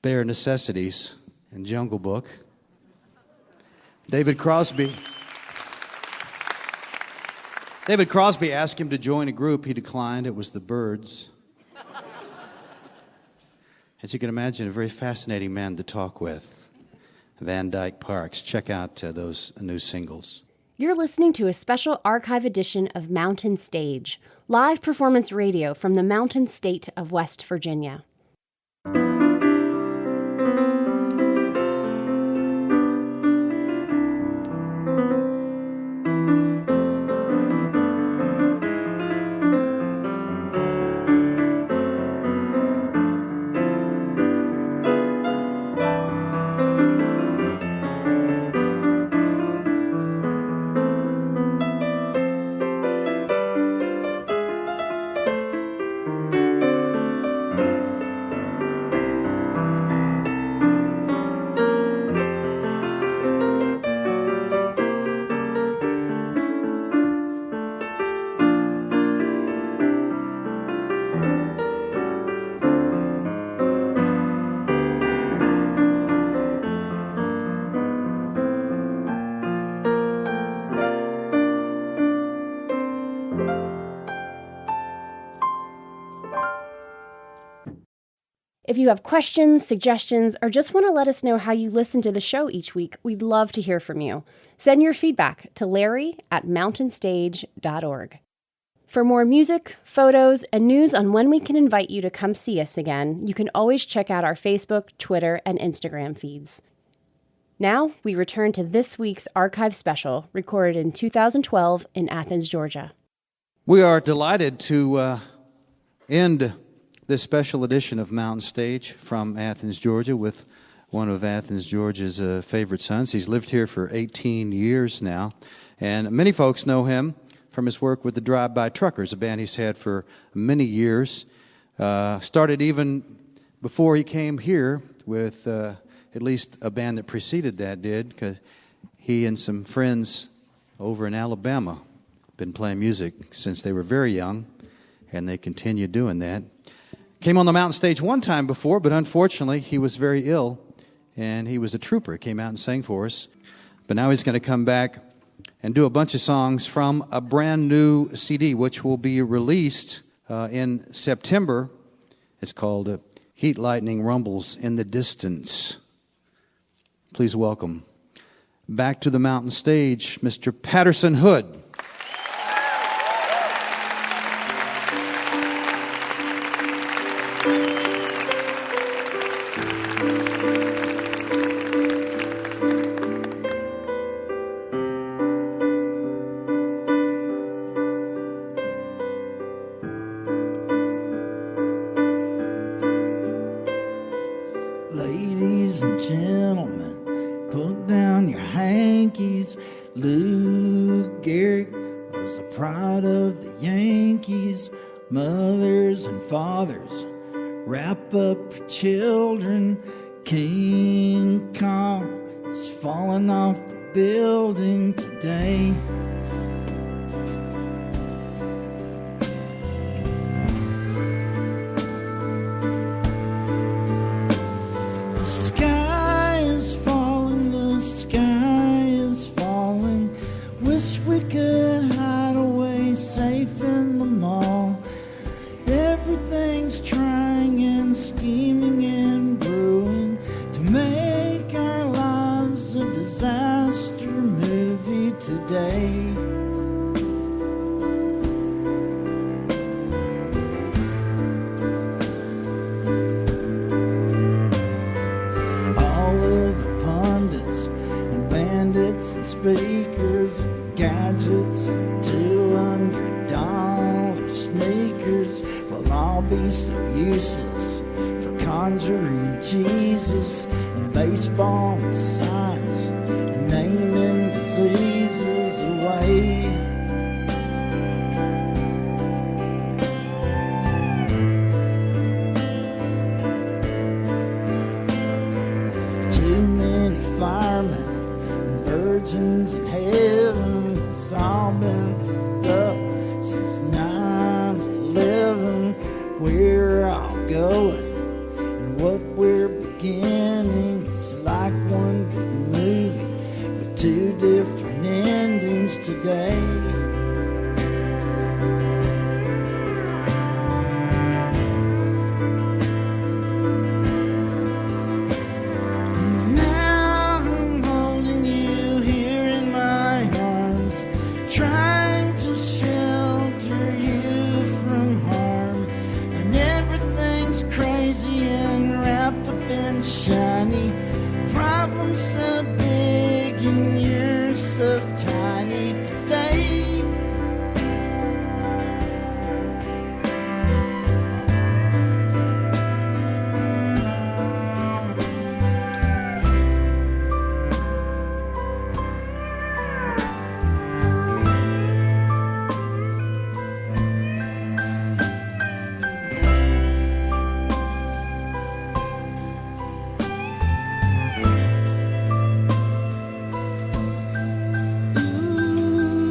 Bare Necessities in Jungle Book. David Crosby asked him to join a group. He declined. It was the Byrds. As you can imagine, a very fascinating man to talk with. Van Dyke Parks. Check out those new singles. You're listening to a special archive edition of Mountain Stage, live performance radio from the Mountain State of West Virginia. If you have questions, suggestions, or just want to let us know how you listen to the show each week, we'd love to hear from you. Send your feedback to larry@mountainstage.org. For more music, photos, and news on when we can invite you to come see us again, you can always check out our Facebook, Twitter, and Instagram feeds. Now, we return to this week's archive special, recorded in 2012 in Athens, Georgia. We are delighted to end this special edition of Mountain Stage from Athens, Georgia, with one of Athens, Georgia's favorite sons. He's lived here for 18 years now, and many folks know him from his work with the Drive-By Truckers, a band he's had for many years. Started even before he came here with at least a band that preceded that did, because he and some friends over in Alabama been playing music since they were very young, and they continue doing that. Came on the Mountain Stage one time before, but unfortunately he was very ill, and he was a trooper. He came out and sang for us. But now he's going to come back and do a bunch of songs from a brand new CD, which will be released in September. It's called Heat Lightning Rumbles in the Distance. Please welcome back to the Mountain Stage, Mr. Patterson Hood. Ladies and gentlemen, put down your hankies. Lou Gehrig was the pride of the Yankees. Mothers and fathers, wrap up your children. King Kong is falling off the building today. Speakers and gadgets and $200 sneakers will all be so useless for conjuring Jesus and baseball and science and naming diseases away. Too many firemen, virgins in heaven, it's all been lived up since 9/11. We're all going, and what we're beginning is like one big movie with two different endings today. Shiny problems so big and you're so tiny today. Ooh.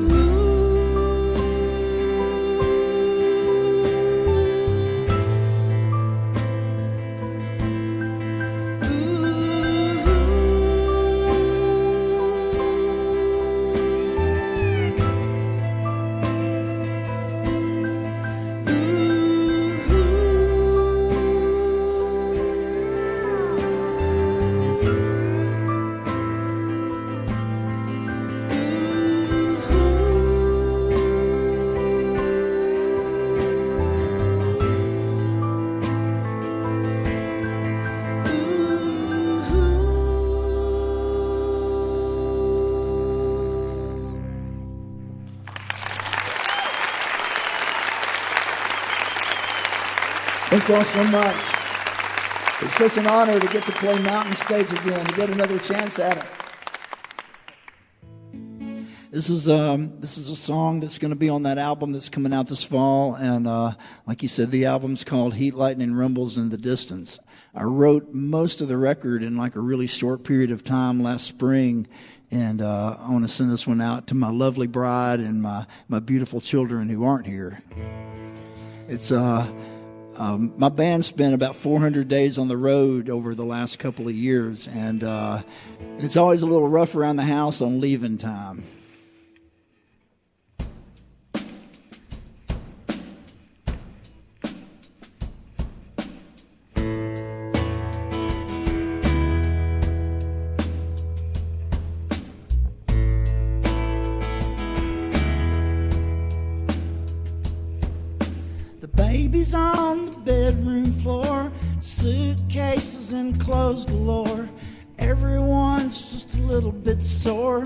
Thank you all so much. It's such an honor to get to play Mountain Stage again, to get another chance at it. This is a song that's going to be on that album that's coming out this fall, and like you said, the album's called Heat, Lightning, Rumbles in the Distance. I wrote most of the record in like a really short period of time last spring, and I want to send this one out to my lovely bride and my beautiful children who aren't here. It's my band spent about 400 days on the road over the last couple of years, and it's always a little rough around the house on leaving time. Babies on the bedroom floor, suitcases and clothes galore. Everyone's just a little bit sore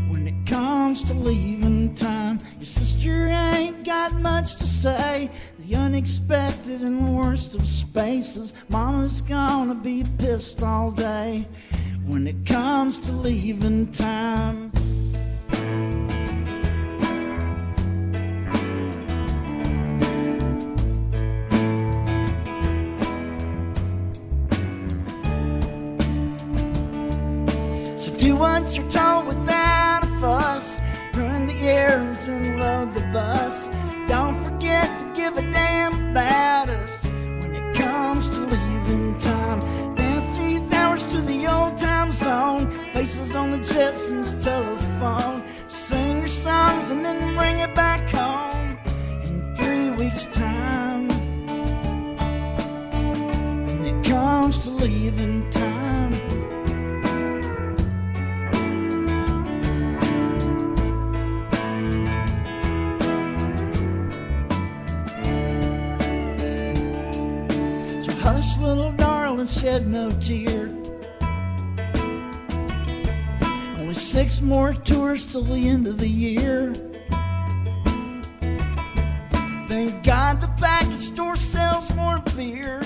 when it comes to leaving time. Your sister ain't got much to say. The unexpected and worst of spaces. Mama's gonna be pissed all day when it comes to leaving time. Do what you're told without a fuss. Run the errands and load the bus. Don't forget to give a damn about us when it comes to leaving time. Dance 3 hours to the old time zone. Faces on the Jetsons telephone. Sing your songs and then bring it back home in 3 weeks' time. When it comes to leaving time. Hush, little darling, shed no tear. Only 6 more tours till the end of the year. Thank God the package store sells more beer.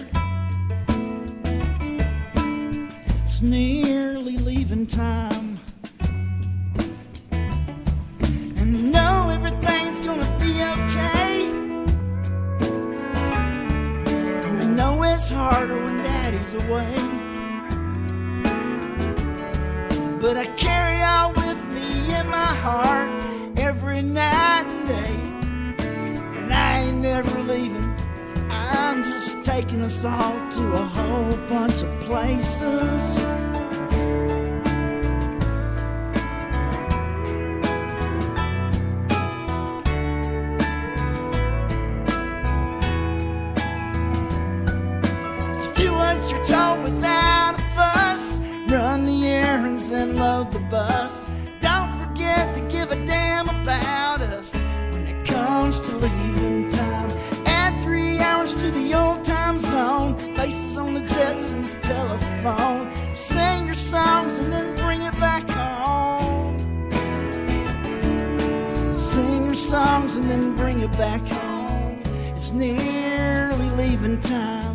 It's nearly leaving time, and you know everything's gonna be okay. It's harder when Daddy's away, but I carry all with me in my heart every night and day, and I ain't never leaving. I'm just taking us all to a whole bunch of places. You're told without a fuss. Run the errands and load the bus. Don't forget to give a damn about us when it comes to leaving time. Add 3 hours to the old time zone. Faces on the Jetsons telephone. Sing your songs and then bring it back home. Sing your songs and then bring it back home. It's nearly leaving time.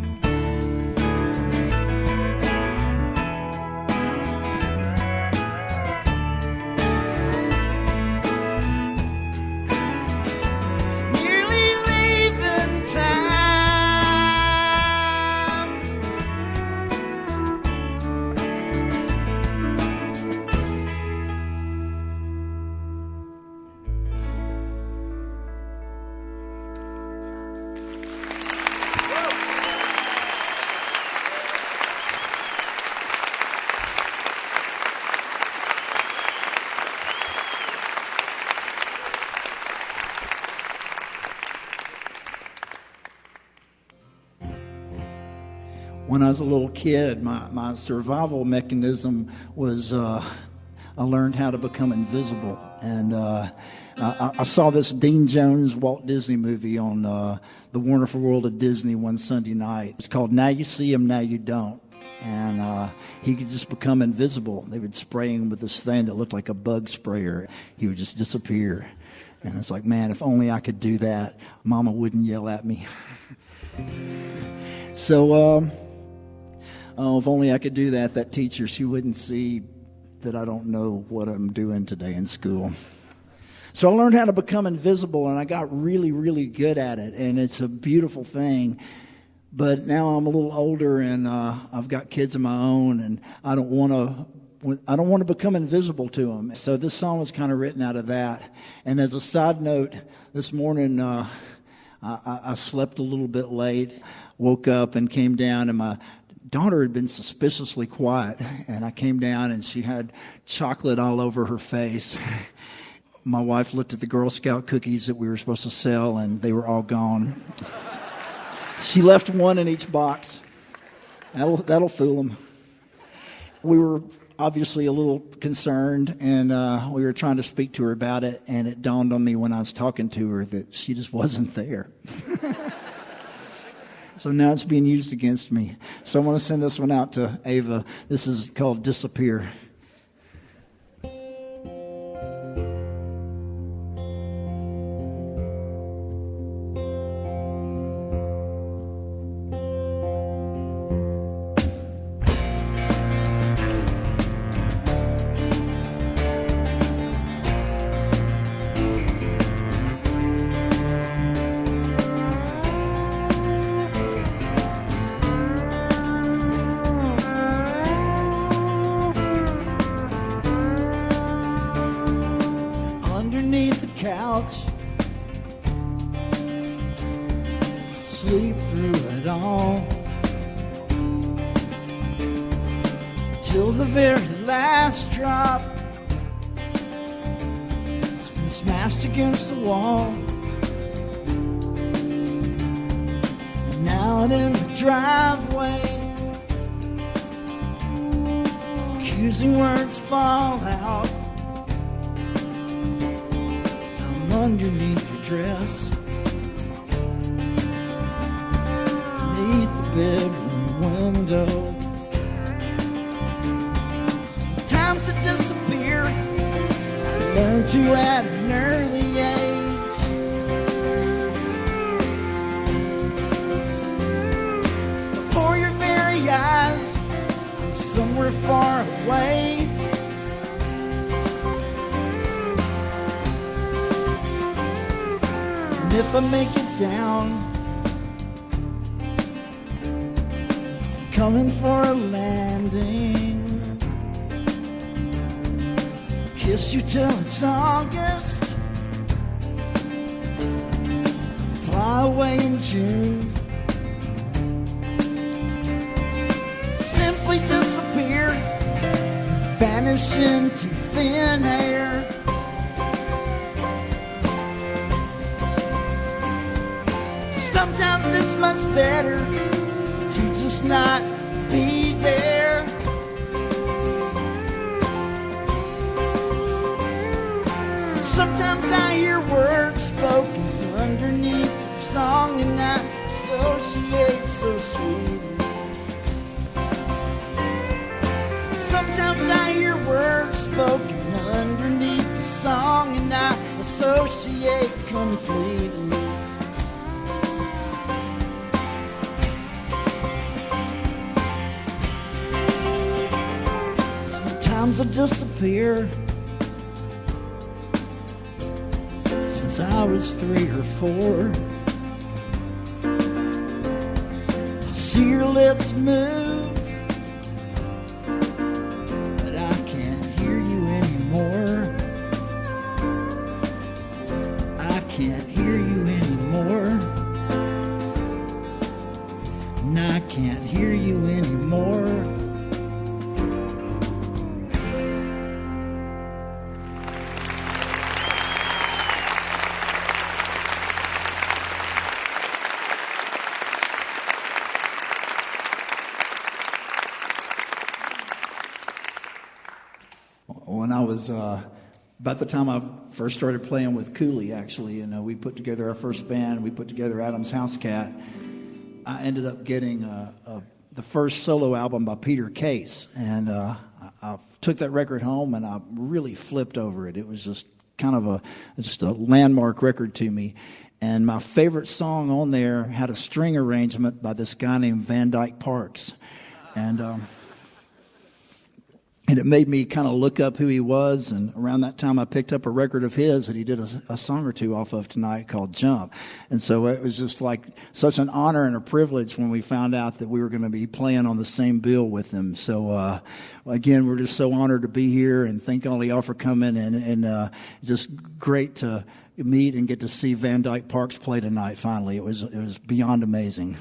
When I was a little kid, my survival mechanism was I learned how to become invisible. And I saw this Dean Jones Walt Disney movie on the Wonderful World of Disney one Sunday night. It's called Now You See Him, Now You Don't. And he could just become invisible. They would spray him with this thing that looked like a bug sprayer. He would just disappear. And it's like, man, if only I could do that, Mama wouldn't yell at me. So, if only I could do that. That teacher, she wouldn't see that I don't know what I'm doing today in school. So I learned how to become invisible, and I got really, really good at it, and it's a beautiful thing. But now I'm a little older, and I've got kids of my own, and I don't want to become invisible to them. So this song was kind of written out of that. And as a side note, this morning I slept a little bit late, woke up and came down, and my daughter had been suspiciously quiet, and I came down and she had chocolate all over her face. My wife looked at the Girl Scout cookies that we were supposed to sell, and they were all gone. She left one in each box. That'll fool them. We were obviously a little concerned, and we were trying to speak to her about it, and it dawned on me when I was talking to her that she just wasn't there. So now it's being used against me. So I want to send this one out to Ava. This is called Disappear. Couch, sleep through it all till the very last drop has been smashed against the wall. And out in the driveway, accusing words fall out. Underneath your dress, beneath the bedroom window. Sometimes to disappear, I learned to at an early age. Before your very eyes, I'm somewhere far away. If I make it down, I'm coming for a landing. Kiss you till it's August, fly away in June. Simply disappear, vanish into thin air. Sometimes it's much better to just not be there. Sometimes I hear words spoken underneath the song, and I associate so sweetly. Sometimes I hear words spoken underneath the song, and I associate completely. Sometimes I disappear. Since I was 3 or 4, I see your lips move, but I can't hear you anymore. I can't hear you anymore. And I can't hear you anymore. When I was about the time I first started playing with Cooley, actually, and we put together our first band. We put together Adam's House Cat. I ended up getting the first solo album by Peter Case, and I took that record home, and I really flipped over it. It was just kind of just a landmark record to me. And my favorite song on there had a string arrangement by this guy named Dyke Parks. And it made me kind of look up who he was. And around that time, I picked up a record of his that he did a song or two off of tonight called Jump. And so it was just like such an honor and a privilege when we found out that we were going to be playing on the same bill with him. So, again, we're just so honored to be here, and thank all of y'all for coming, and just great to meet and get to see Dyke Parks play tonight finally. It was beyond amazing.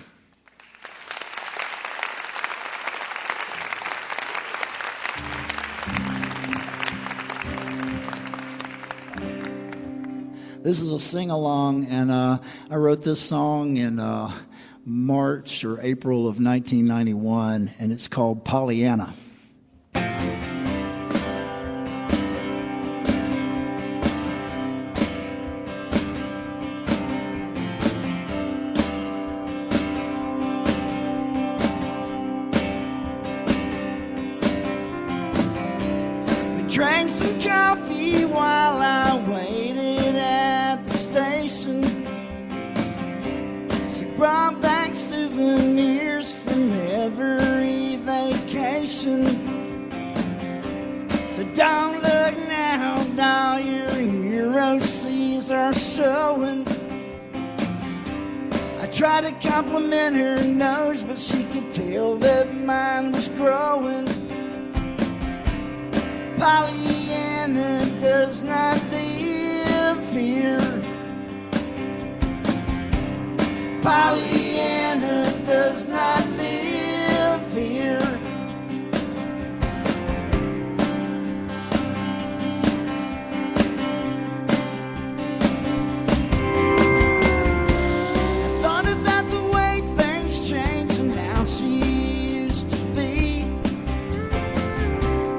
This is a sing-along, and I wrote this song in March or April of 1991, and it's called Pollyanna. We drank some coffee while I waited at the station. She brought back souvenirs from every vacation. So don't look now, doll, your hero seas are showing. I tried to compliment her nose, but she could tell that mine was growing. Pollyanna does not live here. Pollyanna does not live here. I thought about the way things change and how she used to be.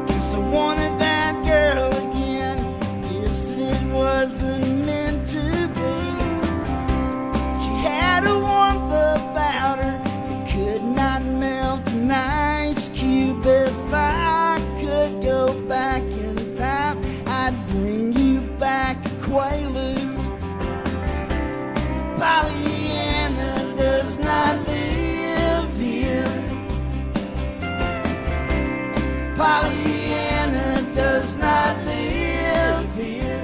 'Cause I wanted that girl again. Guess it wasn't meant to be. She had a warmth about her that could not melt an ice cube. If I could go back in time, I'd bring you back a Quaalude. Pollyanna does not live here. Pollyanna does not live here.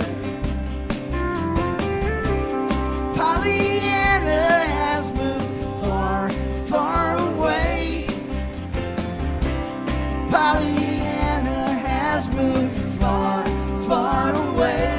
Pollyanna has moved far, far away. Pollyanna has moved far, far away.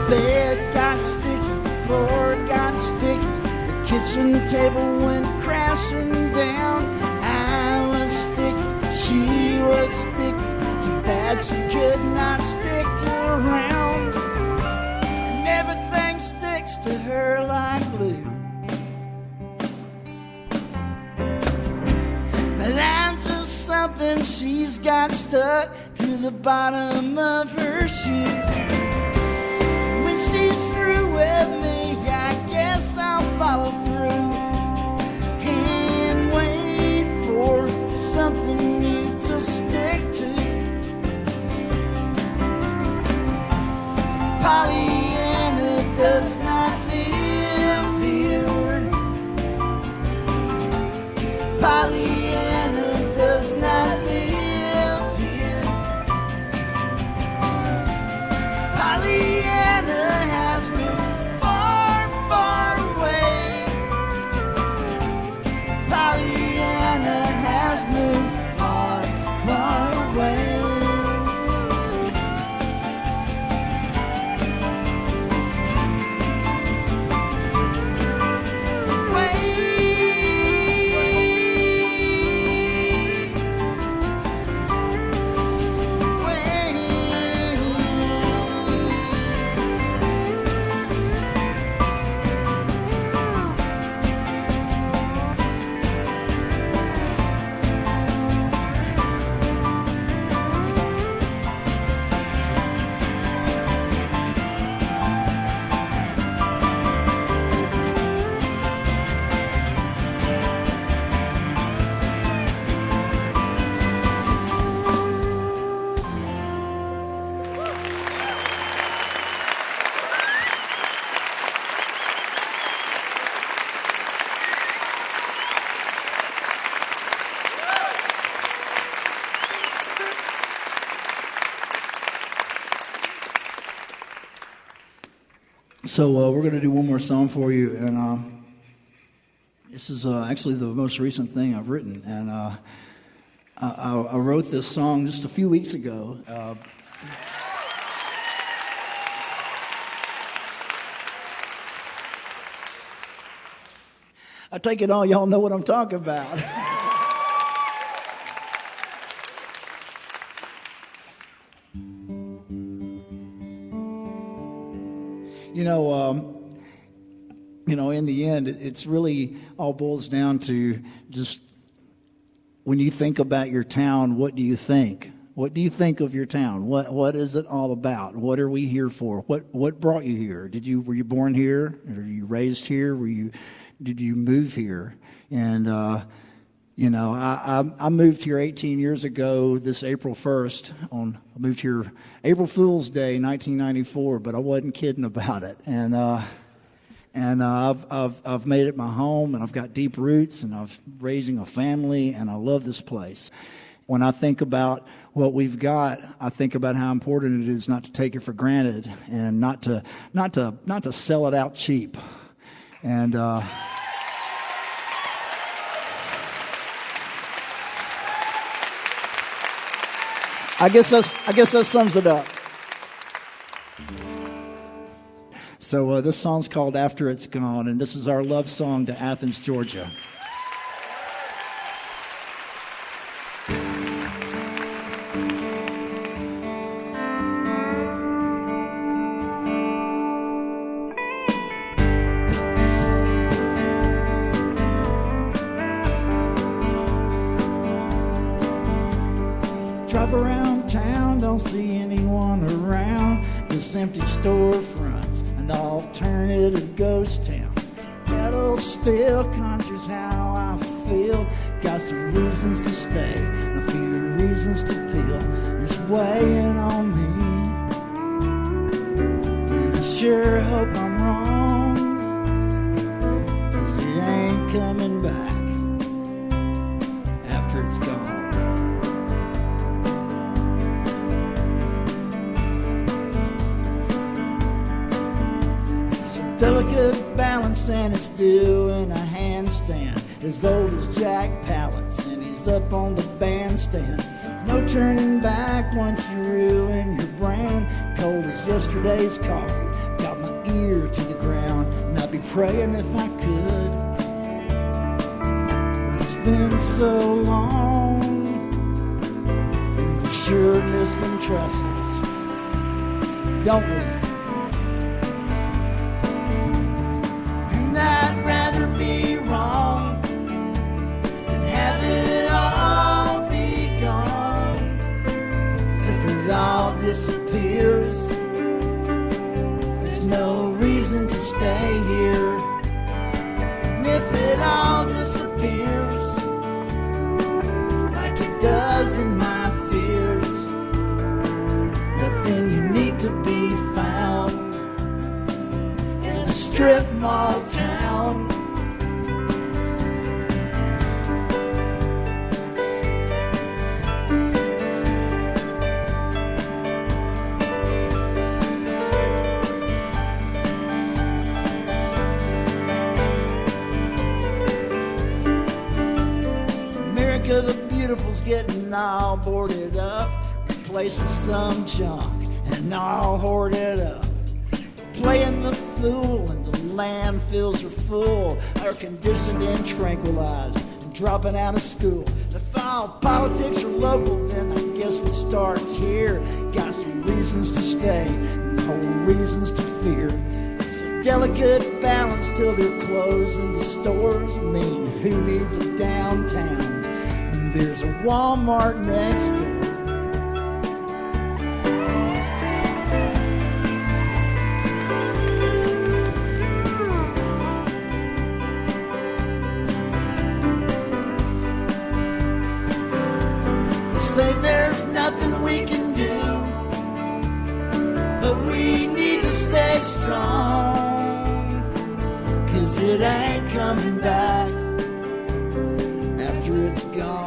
Bed got sticky, the floor got sticky, the kitchen table went crashing down. I was sticky, she was sticky, too bad she could not stick around. And everything sticks to her like glue. But I'm just something she's got stuck to the bottom of her shoe. When she's through with me, I guess I'll follow through and wait for something new to stick to. Pollyanna does not live here. Pollyanna does not live here. Pollyanna has moved far, far away. Pollyanna has moved far, far away. So we're going to do one more song for you, and this is actually the most recent thing I've written, and I wrote this song just a few weeks ago. I take it all y'all know what I'm talking about. In the end, it's really all boils down to just when you think about your town, what do you think? What do you think of your town? What is it all about? What are we here for? What brought you here? Were you born here? Or were you raised here? Did you move here? And I moved here 18 years ago. This April 1st, I moved here April Fool's Day, 1994. But I wasn't kidding about it. And I've made it my home, and I've got deep roots, and I'm raising a family, and I love this place. When I think about what we've got, I think about how important it is not to take it for granted, and not to sell it out cheap. And I guess that sums it up. So this song's called After It's Gone, and this is our love song to Athens, Georgia. Drive around town, don't see anyone around, just empty storefronts, an alternative ghost town. Kettle still conjures how I feel. Got some reasons to stay, and a few reasons to peel. It's weighing on me, and I sure hope I'm wrong, 'cause it ain't coming back after it's gone. Delicate balance, and it's doing a handstand as old as Jack Palance, and he's up on the bandstand. No turning back once you ruin your brand. Cold as yesterday's coffee, got my ear to the ground, and I'd be praying if I could. But it's been so long, and we sure miss them trusses, don't we? I'd rather be wrong than have it all be gone. 'Cause if it all disappears, there's no reason to stay here. And if it all disappears, like it does in my fears, nothing unique to be found in a strip mall town. America the Beautiful's getting all boarded up, replaced with some junk and all hoarded up. Playing the fool, and the landfills are full, air conditioned and tranquilized, and dropping out of school. If all politics are local, then I guess what starts here. Got some reasons to stay, and whole reasons to fear. It's a delicate balance till they're closing the stores. I mean, who needs a downtown when there's a Walmart next door? Say there's nothing we can do, but we need to stay strong, 'cause it ain't coming back after it's gone.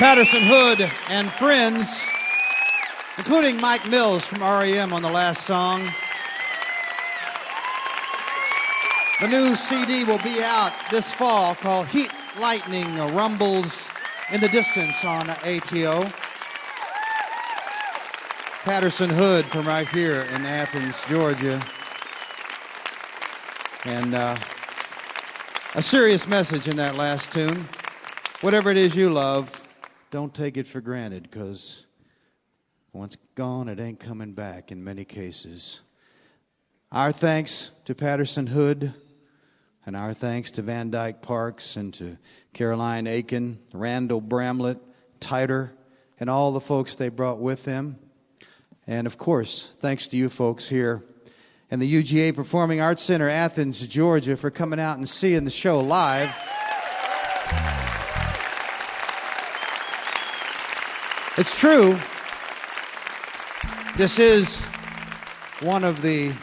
Patterson Hood and friends, including Mike Mills from REM on the last song. The new CD will be out this fall called Heat, Lightning, Rumbles in the Distance on ATO. Patterson Hood from right here in Athens, Georgia. And a serious message in that last tune. Whatever it is you love, don't take it for granted, because once gone, it ain't coming back in many cases. Our thanks to Patterson Hood, and our thanks to Van Dyke Parks and to Caroline Aiken, Randall, Bramblett, Teitur, and all the folks they brought with them. And of course, thanks to you folks here in the UGA Performing Arts Center, Athens, Georgia, for coming out and seeing the show live. It's true, this is one of the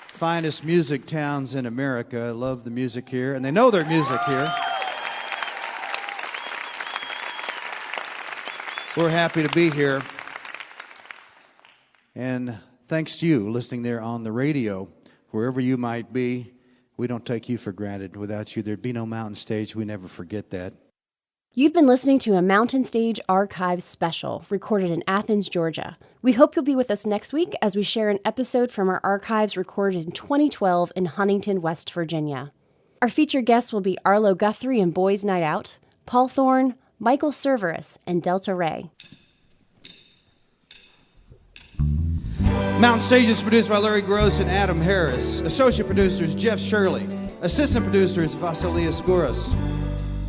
finest music towns in America. I love the music here, and they know their music here. We're happy to be here. And thanks to you listening there on the radio, wherever you might be, we don't take you for granted. Without you, there'd be no Mountain Stage. We never forget that. You've been listening to a Mountain Stage Archives special recorded in Athens, Georgia. We hope you'll be with us next week as we share an episode from our archives recorded in 2012 in Huntington, West Virginia. Our featured guests will be Arlo Guthrie and Boys Night Out, Paul Thorne, Michael Cerverus, and Delta Ray. Mountain Stage is produced by Larry Gross and Adam Harris. Associate producers Jeff Shirley. Assistant producers Vasilias Gouras.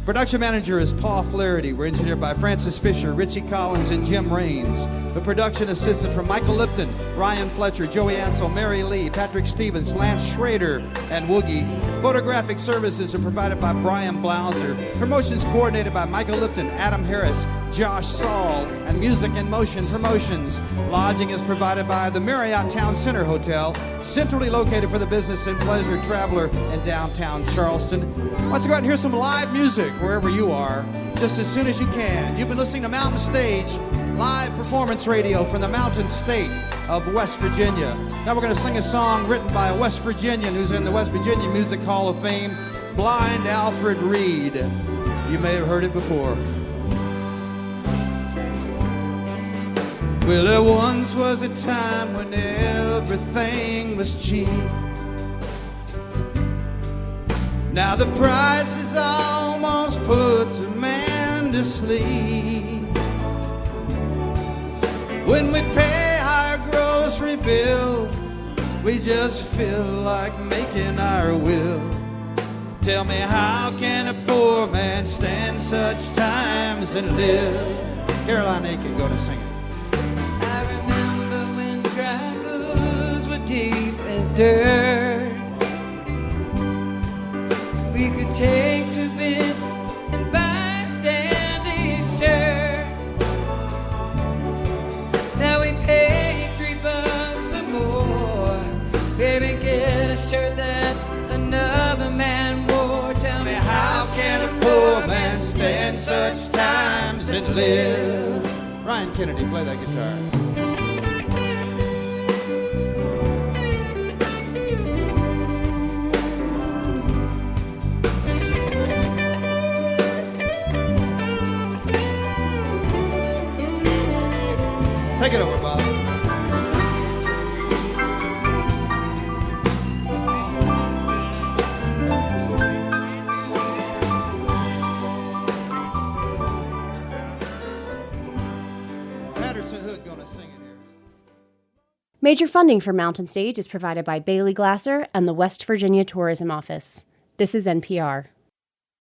Production manager is Paul Flaherty. We're engineered by Francis Fisher, Richie Collins, and Jim Raines. The production assistant from Michael Lipton, Ryan Fletcher, Joey Ansel, Mary Lee, Patrick Stevens, Lance Schrader, and Woogie. Photographic services are provided by Brian Blauser. Promotions coordinated by Michael Lipton, Adam Harris, Josh Saul, and Music in Motion Promotions. Lodging is provided by the Marriott Town Center Hotel, centrally located for the business and pleasure traveler in downtown Charleston. Why don't you go out and hear some live music wherever you are, just as soon as you can. You've been listening to Mountain Stage, live performance radio from the Mountain State of West Virginia. Now we're going to sing a song written by a West Virginian who's in the West Virginia Music Hall of Fame, Blind Alfred Reed. You may have heard it before. Well, there once was a time when everything was cheap. Now the price is almost puts a man to sleep. When we pay our grocery bill, we just feel like making our will. Tell me, how can a poor man stand such times and live? Caroline Aiken, go to sing it. I remember when dry goods were deep as dirt. We could take 2 bits and buy a dandy shirt. Now we pay $3 or more. Baby, get a shirt that another man wore. Tell me, how can a poor man stand such times and live? Ryan Kennedy, play that guitar. Take it over, Bob. Patterson Hood gonna sing it here. Major funding for Mountain Stage is provided by Bailey Glasser and the West Virginia Tourism Office. This is NPR.